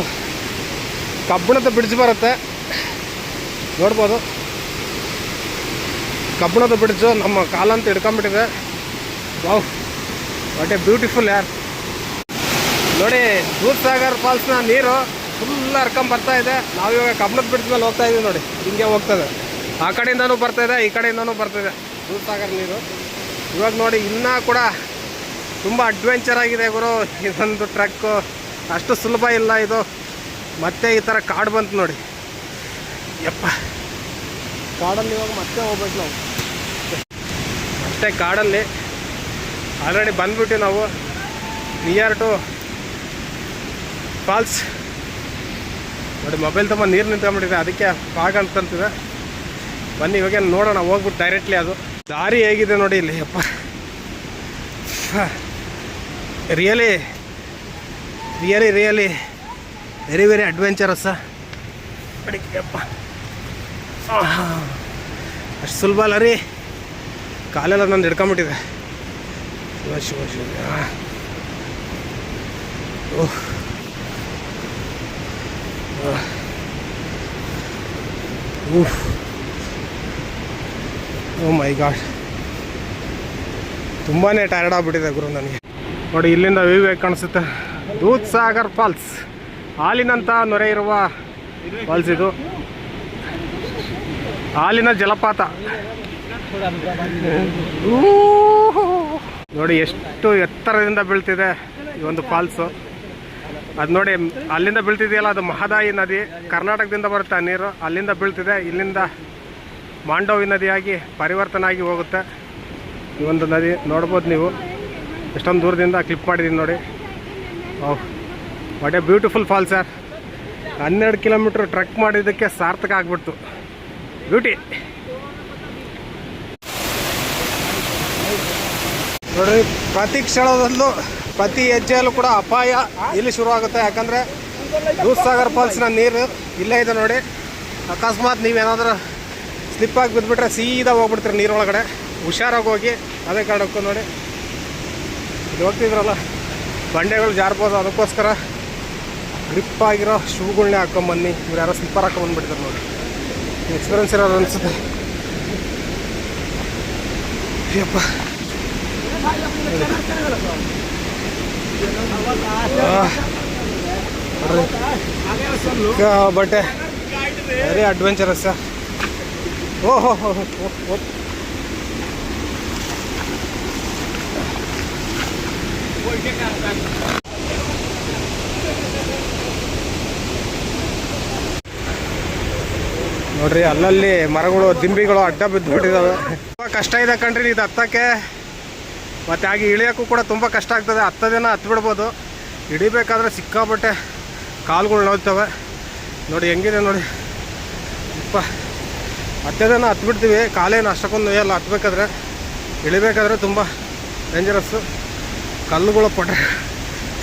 ಕಬ್ಬಣದ ಬ್ರಿಡ್ಜ್ ಬರುತ್ತೆ ನೋಡ್ಬೋದು. ಕಬ್ಬಣದ ಬ್ರಿಡ್ಜು ನಮ್ಮ ಕಾಲಂತ ಹಿಡ್ಕೊಂಬಿಟ್ಟಿದೆ. ವಾವ್, ವಾಟ್ ಎ ಬ್ಯೂಟಿಫುಲ್ ಯಾರ್. ನೋಡಿ ದೂದ್ಸಾಗರ್ ಫಾಲ್ಸ್ನ ನೀರು ಫುಲ್ ಹರ್ಕೊಂಬರ್ತಾ ಇದೆ. ನಾವಿವಾಗ ಕಬ್ಬಣದ ಬ್ರಿಡ್ಜ್ ಮೇಲೆ ಹೋಗ್ತಾ ಇದ್ದೀವಿ ನೋಡಿ. ಹಿಂಗೆ ಹೋಗ್ತದೆ, ಆ ಕಡೆಯಿಂದನೂ ಬರ್ತಾಯಿದೆ, ಈ ಕಡೆಯಿಂದನೂ ಬರ್ತಾಯಿದೆ ದೂದ್ಸಾಗರ್ ನೀರು. ಇವಾಗ ನೋಡಿ ಇನ್ನೂ ಕೂಡ ತುಂಬ ಅಡ್ವೆಂಚರ್ ಆಗಿದೆ ಗುರು. ಇದೊಂದು ಟ್ರಕ್ಕು ಅಷ್ಟು ಸುಲಭ ಇಲ್ಲ ಇದು. ಮತ್ತೆ ಈ ಥರ ಕಾಡು ಬಂತು ನೋಡಿ. ಯಪ್ಪ, ಕಾಡಲ್ಲಿ ಇವಾಗ ಮತ್ತೆ ಹೋಗ್ಬೇಕು ನಾವು. ಮತ್ತೆ ಕಾಡಲ್ಲಿ ಆಲ್ರೆಡಿ ಬಂದ್ಬಿಟ್ಟು ನಾವು ನಿಯರ್ ಟು ಫಾಲ್ಸ್. ನೋಡಿ ಮೊಬೈಲ್ ತುಂಬ ನೀರು ನಿಂತ್ಕೊಂಡ್ಬಿಟ್ಟಿದೆ, ಅದಕ್ಕೆ ಫಾಗ್ ಅಂತಂತಿದೆ. ಬನ್ನಿ ಇವಾಗ ನೋಡೋಣ ಹೋಗ್ಬಿಟ್ಟು ಡೈರೆಕ್ಟ್ಲಿ. ಅದು ದಾರಿ ಹೇಗಿದೆ ನೋಡಿ ಇಲ್ಲಿ. ಯಪ್ಪ, really really really very very adventurous. ಯಪ್ಪ, ಅಷ್ಟು ಸುಲಭ ಅಲ್ಲ ರೀ. ಕಾಲೆಲ್ಲ ನಂದು ಹಿಡ್ಕೊಂಬಿಟ್ಟಿದೆ. ಶಿವ ಶಿವ ಶಿವ. ಓಹ್, ಓ ಮೈ ಗಾಡ್, ತುಂಬಾ ಟಯರ್ಡ್ ಆಗಿಬಿಟ್ಟಿದೆ ಗುರು ನನಗೆ. ನೋಡಿ ಇಲ್ಲಿಂದ ವ್ಯೂ ಹೇಗೆ ಕಾಣಿಸುತ್ತೆ. ದೂದ್ ಸಾಗರ್ ಫಾಲ್ಸ್, ಹಾಲಿನಂಥ ನೊರೆ ಇರುವ ಫಾಲ್ಸ್ ಇದು. ಹಾಲಿನ ಜಲಪಾತ ನೋಡಿ ಎಷ್ಟು ಎತ್ತರದಿಂದ ಬೀಳ್ತಿದೆ ಈ ಒಂದು ಫಾಲ್ಸು. ಅದು ನೋಡಿ ಅಲ್ಲಿಂದ ಬೀಳ್ತಿದೆಯಲ್ಲ, ಅದು ಮಹದಾಯಿ ನದಿ, ಕರ್ನಾಟಕದಿಂದ ಬರುತ್ತೆ ಆ ನೀರು, ಅಲ್ಲಿಂದ ಬೀಳ್ತಿದೆ. ಇಲ್ಲಿಂದ ಮಾಂಡವಿ ನದಿಯಾಗಿ ಪರಿವರ್ತನೆ ಆಗಿ ಹೋಗುತ್ತೆ ಈ ಒಂದು ನದಿ. ನೋಡ್ಬೋದು ನೀವು, ಎಷ್ಟೊಂದು ದೂರದಿಂದ ಕ್ಲಿಪ್ ಮಾಡಿದ್ದೀನಿ ನೋಡಿ. What a beautiful falls sir. 12 kilometre trek ಮಾಡಿದ್ದಕ್ಕೆ ಸಾರ್ಥಕ ಆಗ್ಬಿಡ್ತು. ಬ್ಯೂಟಿ ನೋಡ್ರಿ. ಪ್ರತಿ ಕ್ಷಣದಲ್ಲೂ ಪ್ರತಿ ಹೆಜ್ಜೆಯಲ್ಲೂ ಕೂಡ ಅಪಾಯ ಇಲ್ಲಿ ಶುರುವಾಗುತ್ತೆ. ಯಾಕಂದರೆ ದೂದ್ ಸಾಗರ್ ಫಾಲ್ಸ್ನ ನೀರು ಇಲ್ಲೇ ಇದೆ ನೋಡಿ. ಅಕಸ್ಮಾತ್ ನೀವೇನಾದರೂ ಸ್ಲಿಪ್ಪಾಗಿ ಬಿದ್ದುಬಿಟ್ರೆ ಸೀದಾ ಹೋಗ್ಬಿಡ್ತೀರಿ ನೀರೊಳಗಡೆ. ಹುಷಾರಾಗಿ ಹೋಗಿ. ಅದೇ ಕಾರಣಕ್ಕೂ ನೋಡಿ ಇದು ಹೋಗ್ತಿದ್ರಲ್ಲ, ಬಂಡೆಗಳು ಜಾರ್ಬೋದು, ಅದಕ್ಕೋಸ್ಕರ ಗ್ರಿಪ್ ಆಗಿರೋ ಶೂಗಳನ್ನೇ ಹಾಕೊಂಬನ್ನಿ. ಇವ್ರು ಯಾರೋ ಸ್ಲಿಪ್ಪರ್ ಹಾಕೊಂಬಂದ್ಬಿಡ್ತಾರೆ ನೋಡಿ. ಎಕ್ಸ್ಪೀರಿಯನ್ಸ್ ಇರೋದು ಅನಿಸುತ್ತೆ. Ayyappa, but very adventurous. ಓಹೋ ನೋಡ್ರಿ, ಅಲ್ಲಲ್ಲಿ ಮರಗಳು, ದಿಂಬಿಗಳು ಅಡ್ಡ ಬಿದ್ದುಬಿಟ್ಟಿದ್ದಾವೆ. ತುಂಬ ಕಷ್ಟ ಇದೆ ಕಣ್ರಿ ಇದು ಹತ್ತಕ್ಕೆ. ಮತ್ತು ಹಾಗೆ ಇಳಿಯೋಕ್ಕೂ ಕೂಡ ತುಂಬ ಕಷ್ಟ ಆಗ್ತದೆ. ಹತ್ತೋದೇನ ಹತ್ಬಿಡ್ಬೋದು, ಹಿಡಿಬೇಕಾದ್ರೆ ಸಿಕ್ಕಾಬಟ್ಟೆ ಕಾಲುಗಳು ನೋಯ್ತವೆ. ನೋಡಿ ಹೆಂಗಿದೆ ನೋಡಿ. ಹತ್ತೋದೇನ ಹತ್ಬಿಡ್ತೀವಿ, ಕಾಲೇನು ಅಷ್ಟಕ್ಕೊಂದು ನೋಯಲ್ಲ. ಹತ್ಬೇಕಾದ್ರೆ, ಇಳಿಬೇಕಾದ್ರೆ ತುಂಬ ಡೇಂಜರಸ್ಸು. ಕಲ್ಲುಗಳು ಪಟ್ರೆ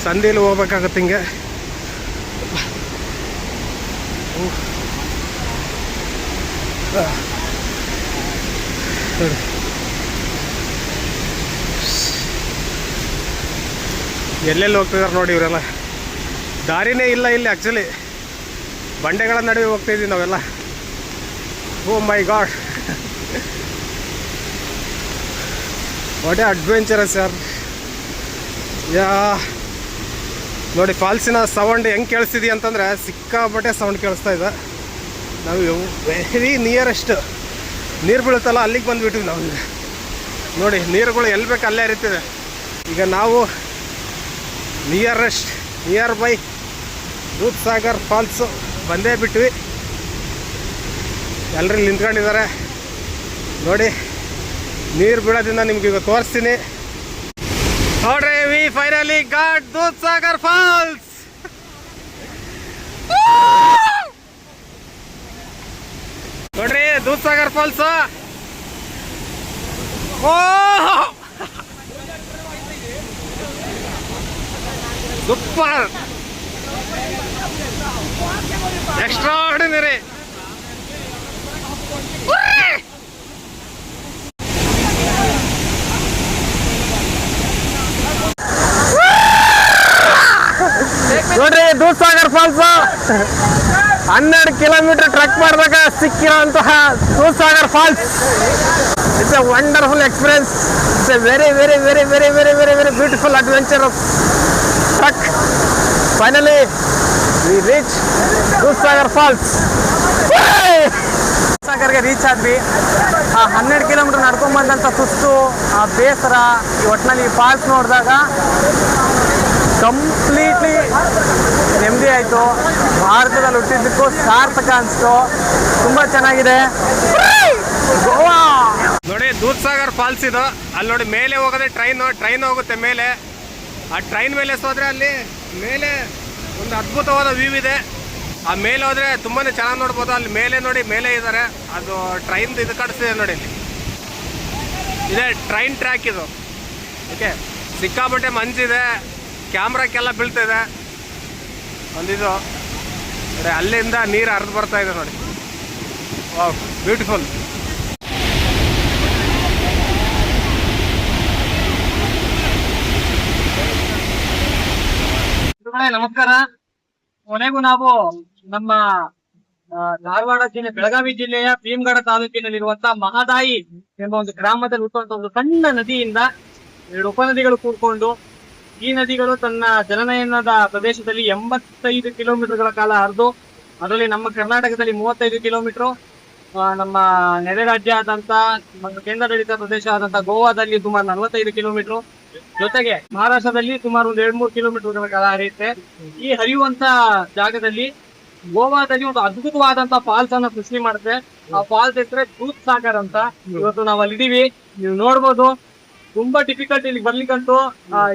ಸಂದಿಯಲ್ಲಿ ಹೋಗ್ಬೇಕಾಗತ್ತೆ ಹಿಂಗೆ. ಎಲ್ಲೆಲ್ಲಿ ಹೋಗ್ತಿದ್ದಾರೆ ನೋಡಿ ಇವರೆಲ್ಲ. ದಾರಿನೇ ಇಲ್ಲ ಇಲ್ಲಿ ಆ್ಯಕ್ಚುಲಿ, ಬಂಡೆಗಳ ನಡುವೆ ಹೋಗ್ತಾಯಿದ್ದೀವಿ ನಾವೆಲ್ಲ. ಓ ಮೈ ಗಾಡ್, ವಾಟ್ ಎ ಅಡ್ವೆಂಚರಸ್ ಯಾರ್. ಯಾ ನೋಡಿ ಫಾಲ್ಸಿನ ಸೌಂಡ್ ಹೆಂಗೆ ಕೇಳಿಸ್ತಿದೀಯ ಅಂತಂದರೆ ಸಿಕ್ಕಾಪಟ್ಟೆ ಸೌಂಡ್ ಕೇಳಿಸ್ತಾ ಇದೆ. ನಾವು ವೆರಿ ನಿಯರೆಸ್ಟ್ ನೀರು ಬೀಳುತ್ತಲ್ಲ ಅಲ್ಲಿಗೆ ಬಂದುಬಿಟ್ವಿ ನಾವು. ಈಗ ನೋಡಿ ನೀರುಗಳು ಎಲ್ಲಿ ಬೇಕು ಅಲ್ಲೇ ಹರಿತಿದೆ. ಈಗ ನಾವು nearby Dudhsagar falls ಬಂದೇ ಬಿಟ್ವಿ. ಎಲ್ಲರೂ ನಿಂತ್ಕೊಂಡಿದ್ದಾರೆ ನೋಡಿ. ನೀರು ಬೀಳೋದ್ರಿಂದ ನಿಮ್ಗೆ ಈಗ ತೋರಿಸ್ತೀನಿ ನೋಡ್ರಿ. We finally got Dudhsagar falls. ನೋಡ್ರಿ Dudhsagar falls. Super, extraordinary. ನೋಡ್ರಿ Dudhsagar falls 12 kilometre trek ಮಾಡಿದಾಗ ಸಿಕ್ಕಿರೋಂತಹ Dudhsagar falls. It's a wonderful experience. It's a very very very very very very very beautiful adventure trek. Finally we reach Dudhsagar falls. ಸಾಗರ್ಗೆ ರೀಚ್ ಆದ್ವಿ. ಆ 12 ಕಿಲೋಮೀಟರ್ ನಡ್ಕೊಂಬಂದಂಥ ಸುಸ್ತು, ಆ ಬೇಸರ, ಒಟ್ಟಿನಲ್ಲಿ ಈ ಫಾಲ್ಸ್ ನೋಡಿದಾಗ ಕಂಪ್ಲೀಟ್ಲಿ ನೆಮ್ಮದಿ ಆಯಿತು. ಭಾರತದಲ್ಲಿ ಹುಟ್ಟಿದ್ದಕ್ಕೂ ಸಾರ್ಥಕ ಅನಿಸ್ತು. ತುಂಬ ಚೆನ್ನಾಗಿದೆ ಗೋವಾ. ನೋಡಿ ದೂದ್ ಸಾಗರ್ ಫಾಲ್ಸ್ ಇದು. ಅಲ್ಲಿ ನೋಡಿ ಮೇಲೆ ಹೋಗೋದೇ ಟ್ರೈನ್ ಹೋಗುತ್ತೆ ಮೇಲೆ. ಆ ಟ್ರೈನ್ ಮೇಲೆ ಹೋದ್ರೆ ಅಲ್ಲಿ ಮೇಲೆ ಒಂದು ಅದ್ಭುತವಾದ ವ್ಯೂ ಇದೆ. ಆ ಮೇಲೆ ಹೋದರೆ ತುಂಬಾ ಚೆನ್ನಾಗಿ ನೋಡ್ಬೋದು. ಅಲ್ಲಿ ಮೇಲೆ ನೋಡಿ, ಮೇಲೆ ಇದ್ದಾರೆ, ಅದು ಟ್ರೈನ್ದು ಇದು ಕಾಣಿಸ್ತಿದೆ ನೋಡಿ. ಇಲ್ಲಿ ಇದೆ ಟ್ರೈನ್ ಟ್ರ್ಯಾಕ್ ಇದು. ಓಕೆ, ಸಿಕ್ಕಾಪಟ್ಟೆ ಮಂಜಿದೆ, ಕ್ಯಾಮ್ರಾಕ್ಕೆಲ್ಲ ಬೀಳ್ತಿದೆ ಒಂದಿದು ನೋಡಿ. ಅಲ್ಲಿಂದ ನೀರು ಹರಿದು ಬರ್ತಾ ಇದೆ ನೋಡಿ. Wow, beautiful. ನಮಸ್ಕಾರ. ಕೊನೆಗೂ ನಾವು ನಮ್ಮ ಧಾರವಾಡ ಜಿಲ್ಲೆ ಬೆಳಗಾವಿ ಜಿಲ್ಲೆಯ ಭೀಮಗಢ ತಾಲೂಕಿನಲ್ಲಿರುವಂತಹ ಮಹದಾಯಿ ಎಂಬ ಒಂದು ಗ್ರಾಮದಲ್ಲಿ ಹುಟ್ಟುವಂತಹ ಒಂದು ಸಣ್ಣ ನದಿಯಿಂದ 2 ಉಪನದಿಗಳು ಕೂಡ್ಕೊಂಡು ಈ ನದಿಗಳು ತನ್ನ ಜಲನಯನದ ಪ್ರದೇಶದಲ್ಲಿ 85 ಕಿಲೋಮೀಟರ್ಗಳ ಕಾಲ ಹರಿದು ಅದರಲ್ಲಿ ನಮ್ಮ ಕರ್ನಾಟಕದಲ್ಲಿ 35 ಕಿಲೋಮೀಟರ್, ನಮ್ಮ ನೆರೆ ರಾಜ್ಯ ಆದಂತ ಮತ್ತು ಕೇಂದ್ರಾಡಳಿತ ಪ್ರದೇಶ ಆದಂತ ಗೋವಾದಲ್ಲಿ ಸುಮಾರು 45 ಕಿಲೋಮೀಟರ್, ಜೊತೆಗೆ ಮಹಾರಾಷ್ಟ್ರದಲ್ಲಿ ಸುಮಾರು ಒಂದು 2-3 ಕಿಲೋಮೀಟರ್ಗಳ ಕಾಲ ಹರಿಯುತ್ತೆ. ಈ ಹರಿಯುವಂತ ಜಾಗದಲ್ಲಿ ಗೋವಾದಲ್ಲಿ ಒಂದು ಅದ್ಭುತವಾದಂತ ಫಾಲ್ಸ್ ಅನ್ನ ಸೃಷ್ಟಿ ಮಾಡುತ್ತೆ. ಆ ಫಾಲ್ಸ್ ಹೆಸರೇ ದೂದ್ ಸಾಗರ್ ಅಂತ. ಇವತ್ತು ನಾವು ಅಲ್ಲಿದ್ದೀವಿ, ನೀವು ನೋಡ್ಬೋದು. ತುಂಬಾ ಡಿಫಿಕಲ್ಟ್ ಇಲ್ಲಿ ಬರ್ಲಿಕ್ಕಂತೂ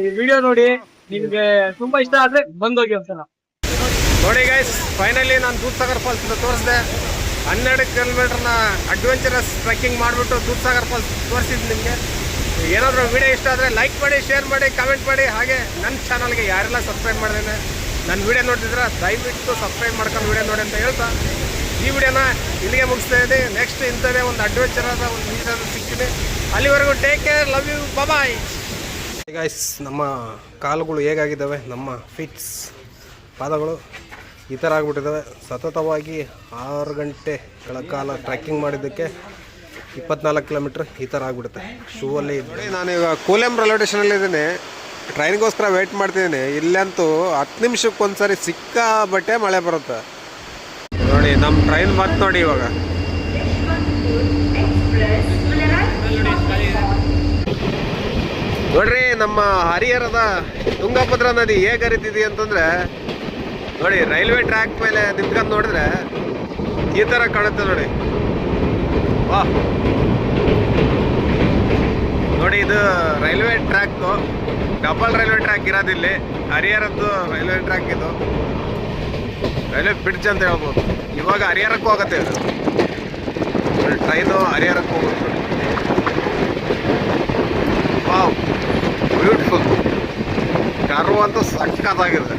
ಈ ವಿಡಿಯೋ ನೋಡಿ, ನಿಮ್ಗೆ ತುಂಬಾ ಇಷ್ಟ ಆದ್ರೆ ಬಂದೋಗಿ ಒಂದ್ಸಲ. ನೋಡಿ ಗೈಸ್, ಫೈನಲಿ ನಾನು ದೂದ್ ಸಾಗರ್ ಫಾಲ್ಸ್ ತೋರಿಸಿದೆ. 12 ಕಿಲೋಮೀಟರ್ನ ಅಡ್ವೆಂಚರಸ್ ಟ್ರೆಕ್ಕಿಂಗ್ ಮಾಡಿಬಿಟ್ಟು ದೂದ್ ಸಾಗರ್ ಫಾಲ್ಸ್ ತೋರಿಸಿದ್ದು ನಿಮಗೆ. ಏನಾದರೂ ವಿಡಿಯೋ ಇಷ್ಟ ಆದರೆ ಲೈಕ್ ಮಾಡಿ, ಶೇರ್ ಮಾಡಿ, ಕಮೆಂಟ್ ಮಾಡಿ. ಹಾಗೆ ನನ್ನ ಚಾನಲ್ಗೆ ಯಾರೆಲ್ಲ ಸಬ್ಸ್ಕ್ರೈಬ್ ಮಾಡಿದ್ದೇನೆ, ನನ್ನ ವಿಡಿಯೋ ನೋಡ್ತಿದ್ರೆ ದಯವಿಟ್ಟು ಸಬ್ಸ್ಕ್ರೈಬ್ ಮಾಡ್ಕೊಂಡು ವಿಡಿಯೋ ನೋಡಿ ಅಂತ ಹೇಳ್ತಾ ಈ ವಿಡಿಯೋನ ಇಲ್ಲಿಗೆ ಮುಗಿಸ್ತಾ ಇದ್ದೀನಿ. ನೆಕ್ಸ್ಟ್ ಇಂಥದೇ ಒಂದು ಅಡ್ವೆಂಚರ್ ಆದ ಒಂದು ವಿಡಿಯೋದಲ್ಲಿ ಸಿಗ್ತೀನಿ. ಅಲ್ಲಿವರೆಗೂ take care, love you, bye. Guys, ನಮ್ಮ ಕಾಲುಗಳು ಹೇಗಾಗಿದ್ದಾವೆ, ನಮ್ಮ ಫಿಟ್ಸ್ ಪಾದಗಳು ಈ ಥರ ಆಗಿಬಿಟ್ಟಿದ್ದಾವೆ. ಸತತವಾಗಿ 6 ಗಂಟೆಗಳ ಕಾಲ ಟ್ರೆಕ್ಕಿಂಗ್ ಮಾಡಿದ್ದಕ್ಕೆ 24 ಕಿಲೋಮೀಟ್ರ್ ಈ ಥರ ಆಗಿಬಿಡುತ್ತೆ ಶೂ ಅಲ್ಲಿ. ನಾನೀಗ ಕೂಲೆಂ ರೈಲ್ವೆ ಸ್ಟೇಷನಲ್ಲಿದ್ದೀನಿ, ಟ್ರೈನ್ಗೋಸ್ಕರ ವೆಯ್ಟ್ ಮಾಡ್ತಿದ್ದೀನಿ. ಇಲ್ಲಂತೂ 10 ನಿಮಿಷಕ್ಕೊಂದ್ಸರಿ ಸಿಕ್ಕಾಬಟ್ಟೆ ಮಳೆ ಬರುತ್ತೆ. ನೋಡಿ ನಮ್ಮ ಟ್ರೈನ್ ಬಂತು ನೋಡಿ ಇವಾಗ. ನೋಡ್ರಿ ನಮ್ಮ ಹರಿಹರದ ತುಂಗಭದ್ರಾ ನದಿ ಹೇಗೆ ಹರಿತಿದೆ ಅಂತಂದರೆ ನೋಡಿ, ರೈಲ್ವೆ ಟ್ರ್ಯಾಕ್ ಮೇಲೆ ನಿಂತ್ಕೊಂಡು ನೋಡಿದ್ರೆ ಈ ಥರ ಕಾಣುತ್ತೆ ನೋಡಿ. ವಾಹ್, ನೋಡಿ ಇದು railway track, double railway track ಇರೋದಿಲ್ಲಿ. ಹರಿಹರದ್ದು ರೈಲ್ವೆ ಟ್ರ್ಯಾಕ್ ಇದು, ರೈಲ್ವೆ ಬ್ರಿಡ್ಜ್ ಅಂತ ಹೇಳ್ಬೋದು. ಇವಾಗ ಹರಿಹರಕ್ಕೂ ಹೋಗುತ್ತೆ ಇದು ಟ್ರೈನು, ಹರಿಹರಕ್ಕೂ ಹೋಗುತ್ತೆ. Wow, beautiful. ಕರ್ವ್ ಅಂತೂ ಸಕ್ಕತ್ತಾಗಿದೆ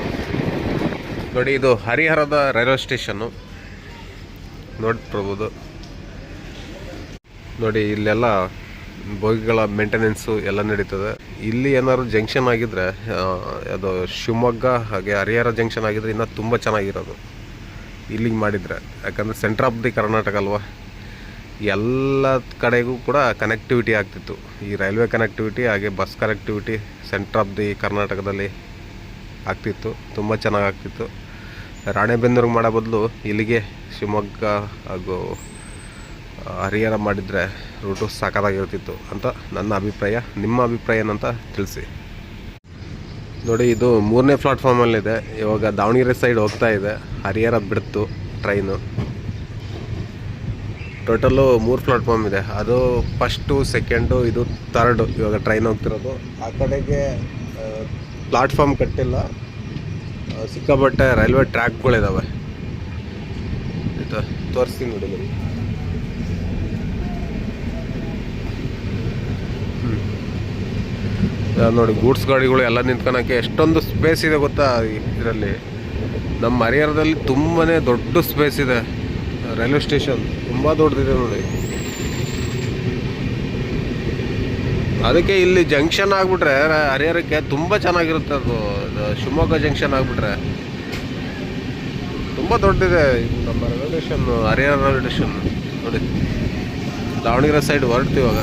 ನೋಡಿ. ಇದು ಹರಿಹರದ ರೈಲ್ವೆ ಸ್ಟೇಷನ್ನು ನೋಡ್ತಿರ್ಬೋದು. ನೋಡಿ ಇಲ್ಲೆಲ್ಲ ಬೋಗಿಗಳ ಮೇಂಟೆನೆನ್ಸು ಎಲ್ಲ ನಡೀತದೆ. ಇಲ್ಲಿ ಏನಾದ್ರು ಜಂಕ್ಷನ್ ಆಗಿದ್ರೆ, ಅದು ಶಿವಮೊಗ್ಗ ಹಾಗೆ ಹರಿಹರ ಜಂಕ್ಷನ್ ಆಗಿದ್ರೆ ಇನ್ನೂ ತುಂಬ ಚೆನ್ನಾಗಿರೋದು ಇಲ್ಲಿಗೆ ಮಾಡಿದರೆ. ಯಾಕಂದರೆ ಸೆಂಟ್ರ್ ಆಫ್ ದಿ ಕರ್ನಾಟಕ ಅಲ್ವಾ, ಎಲ್ಲ ಕಡೆಗೂ ಕೂಡ ಕನೆಕ್ಟಿವಿಟಿ ಆಗ್ತಿತ್ತು. ಈ ರೈಲ್ವೆ ಕನೆಕ್ಟಿವಿಟಿ ಹಾಗೆ bus connectivity centre of the ಕರ್ನಾಟಕದಲ್ಲಿ ಆಗ್ತಿತ್ತು, ತುಂಬ ಚೆನ್ನಾಗಿ ಆಗ್ತಿತ್ತು. ರಾಣೆಬೆನ್ನೂರಿಗೆ ಮಾಡೋ ಬದಲು ಇಲ್ಲಿಗೆ ಶಿವಮೊಗ್ಗ ಹಾಗೂ ಹರಿಹರ ಮಾಡಿದರೆ ರೂಟು ಸಾಕಾಗಿರ್ತಿತ್ತು ಅಂತ ನನ್ನ ಅಭಿಪ್ರಾಯ. ನಿಮ್ಮ ಅಭಿಪ್ರಾಯ ಏನಂತ ತಿಳಿಸಿ. ನೋಡಿ ಇದು 3ನೇ ಪ್ಲಾಟ್ಫಾರ್ಮಲ್ಲಿದೆ. ಇವಾಗ ದಾವಣಗೆರೆ ಸೈಡ್ ಹೋಗ್ತಾ ಇದೆ. ಹರಿಹರ ಬಿಡ್ತು ಟ್ರೈನು. ಟೋಟಲ್ಲು 3 ಪ್ಲಾಟ್ಫಾರ್ಮ್ ಇದೆ. ಅದು ಫಸ್ಟು, ಸೆಕೆಂಡು, ಇದು ಥರ್ಡು ಇವಾಗ ಟ್ರೈನ್ ಹೋಗ್ತಿರೋದು. ಆ ಕಡೆಗೆ ಪ್ಲಾಟ್ಫಾರ್ಮ್ ಕಟ್ಟಿಲ್ಲ, ಸಿಕ್ಕಾಪಟ್ಟೆ ರೈಲ್ವೆ ಟ್ರ್ಯಾಕ್ಗಳಿದ್ದಾವೆ. ಇದು ತೋರಿಸ್ತೀನಿ ನೋಡಿ ನಿಮಗೆ. ನೋಡಿ ಗೂಡ್ಸ್ ಗಾಡಿಗಳು ಎಲ್ಲ ನಿಂತ್ಕೊಳಕ್ಕೆ ಎಷ್ಟೊಂದು ಸ್ಪೇಸ್ ಇದೆ ಗೊತ್ತಾ ಇದರಲ್ಲಿ. ನಮ್ಮ ಹರಿಹರದಲ್ಲಿ ತುಂಬಾ ದೊಡ್ಡ ಸ್ಪೇಸ್ ಇದೆ. ರೈಲ್ವೆ ಸ್ಟೇಷನ್ ತುಂಬ ದೊಡ್ಡದಿದೆ ನೋಡಿ. ಅದಕ್ಕೆ ಇಲ್ಲಿ ಜಂಕ್ಷನ್ ಆಗಿಬಿಟ್ರೆ ಹರಿಹರಕ್ಕೆ ತುಂಬ ಚೆನ್ನಾಗಿರುತ್ತೆ. ಅದು ಶಿವಮೊಗ್ಗ ಜಂಕ್ಷನ್ ಆಗಿಬಿಟ್ರೆ ತುಂಬ ದೊಡ್ಡದಿದೆ ನಮ್ಮ railway station, Harihar railway station ನೋಡಿ. ದಾವಣಗೆರೆ ಸೈಡ್ ಹೊರಡ್ತೀವಿ ಇವಾಗ.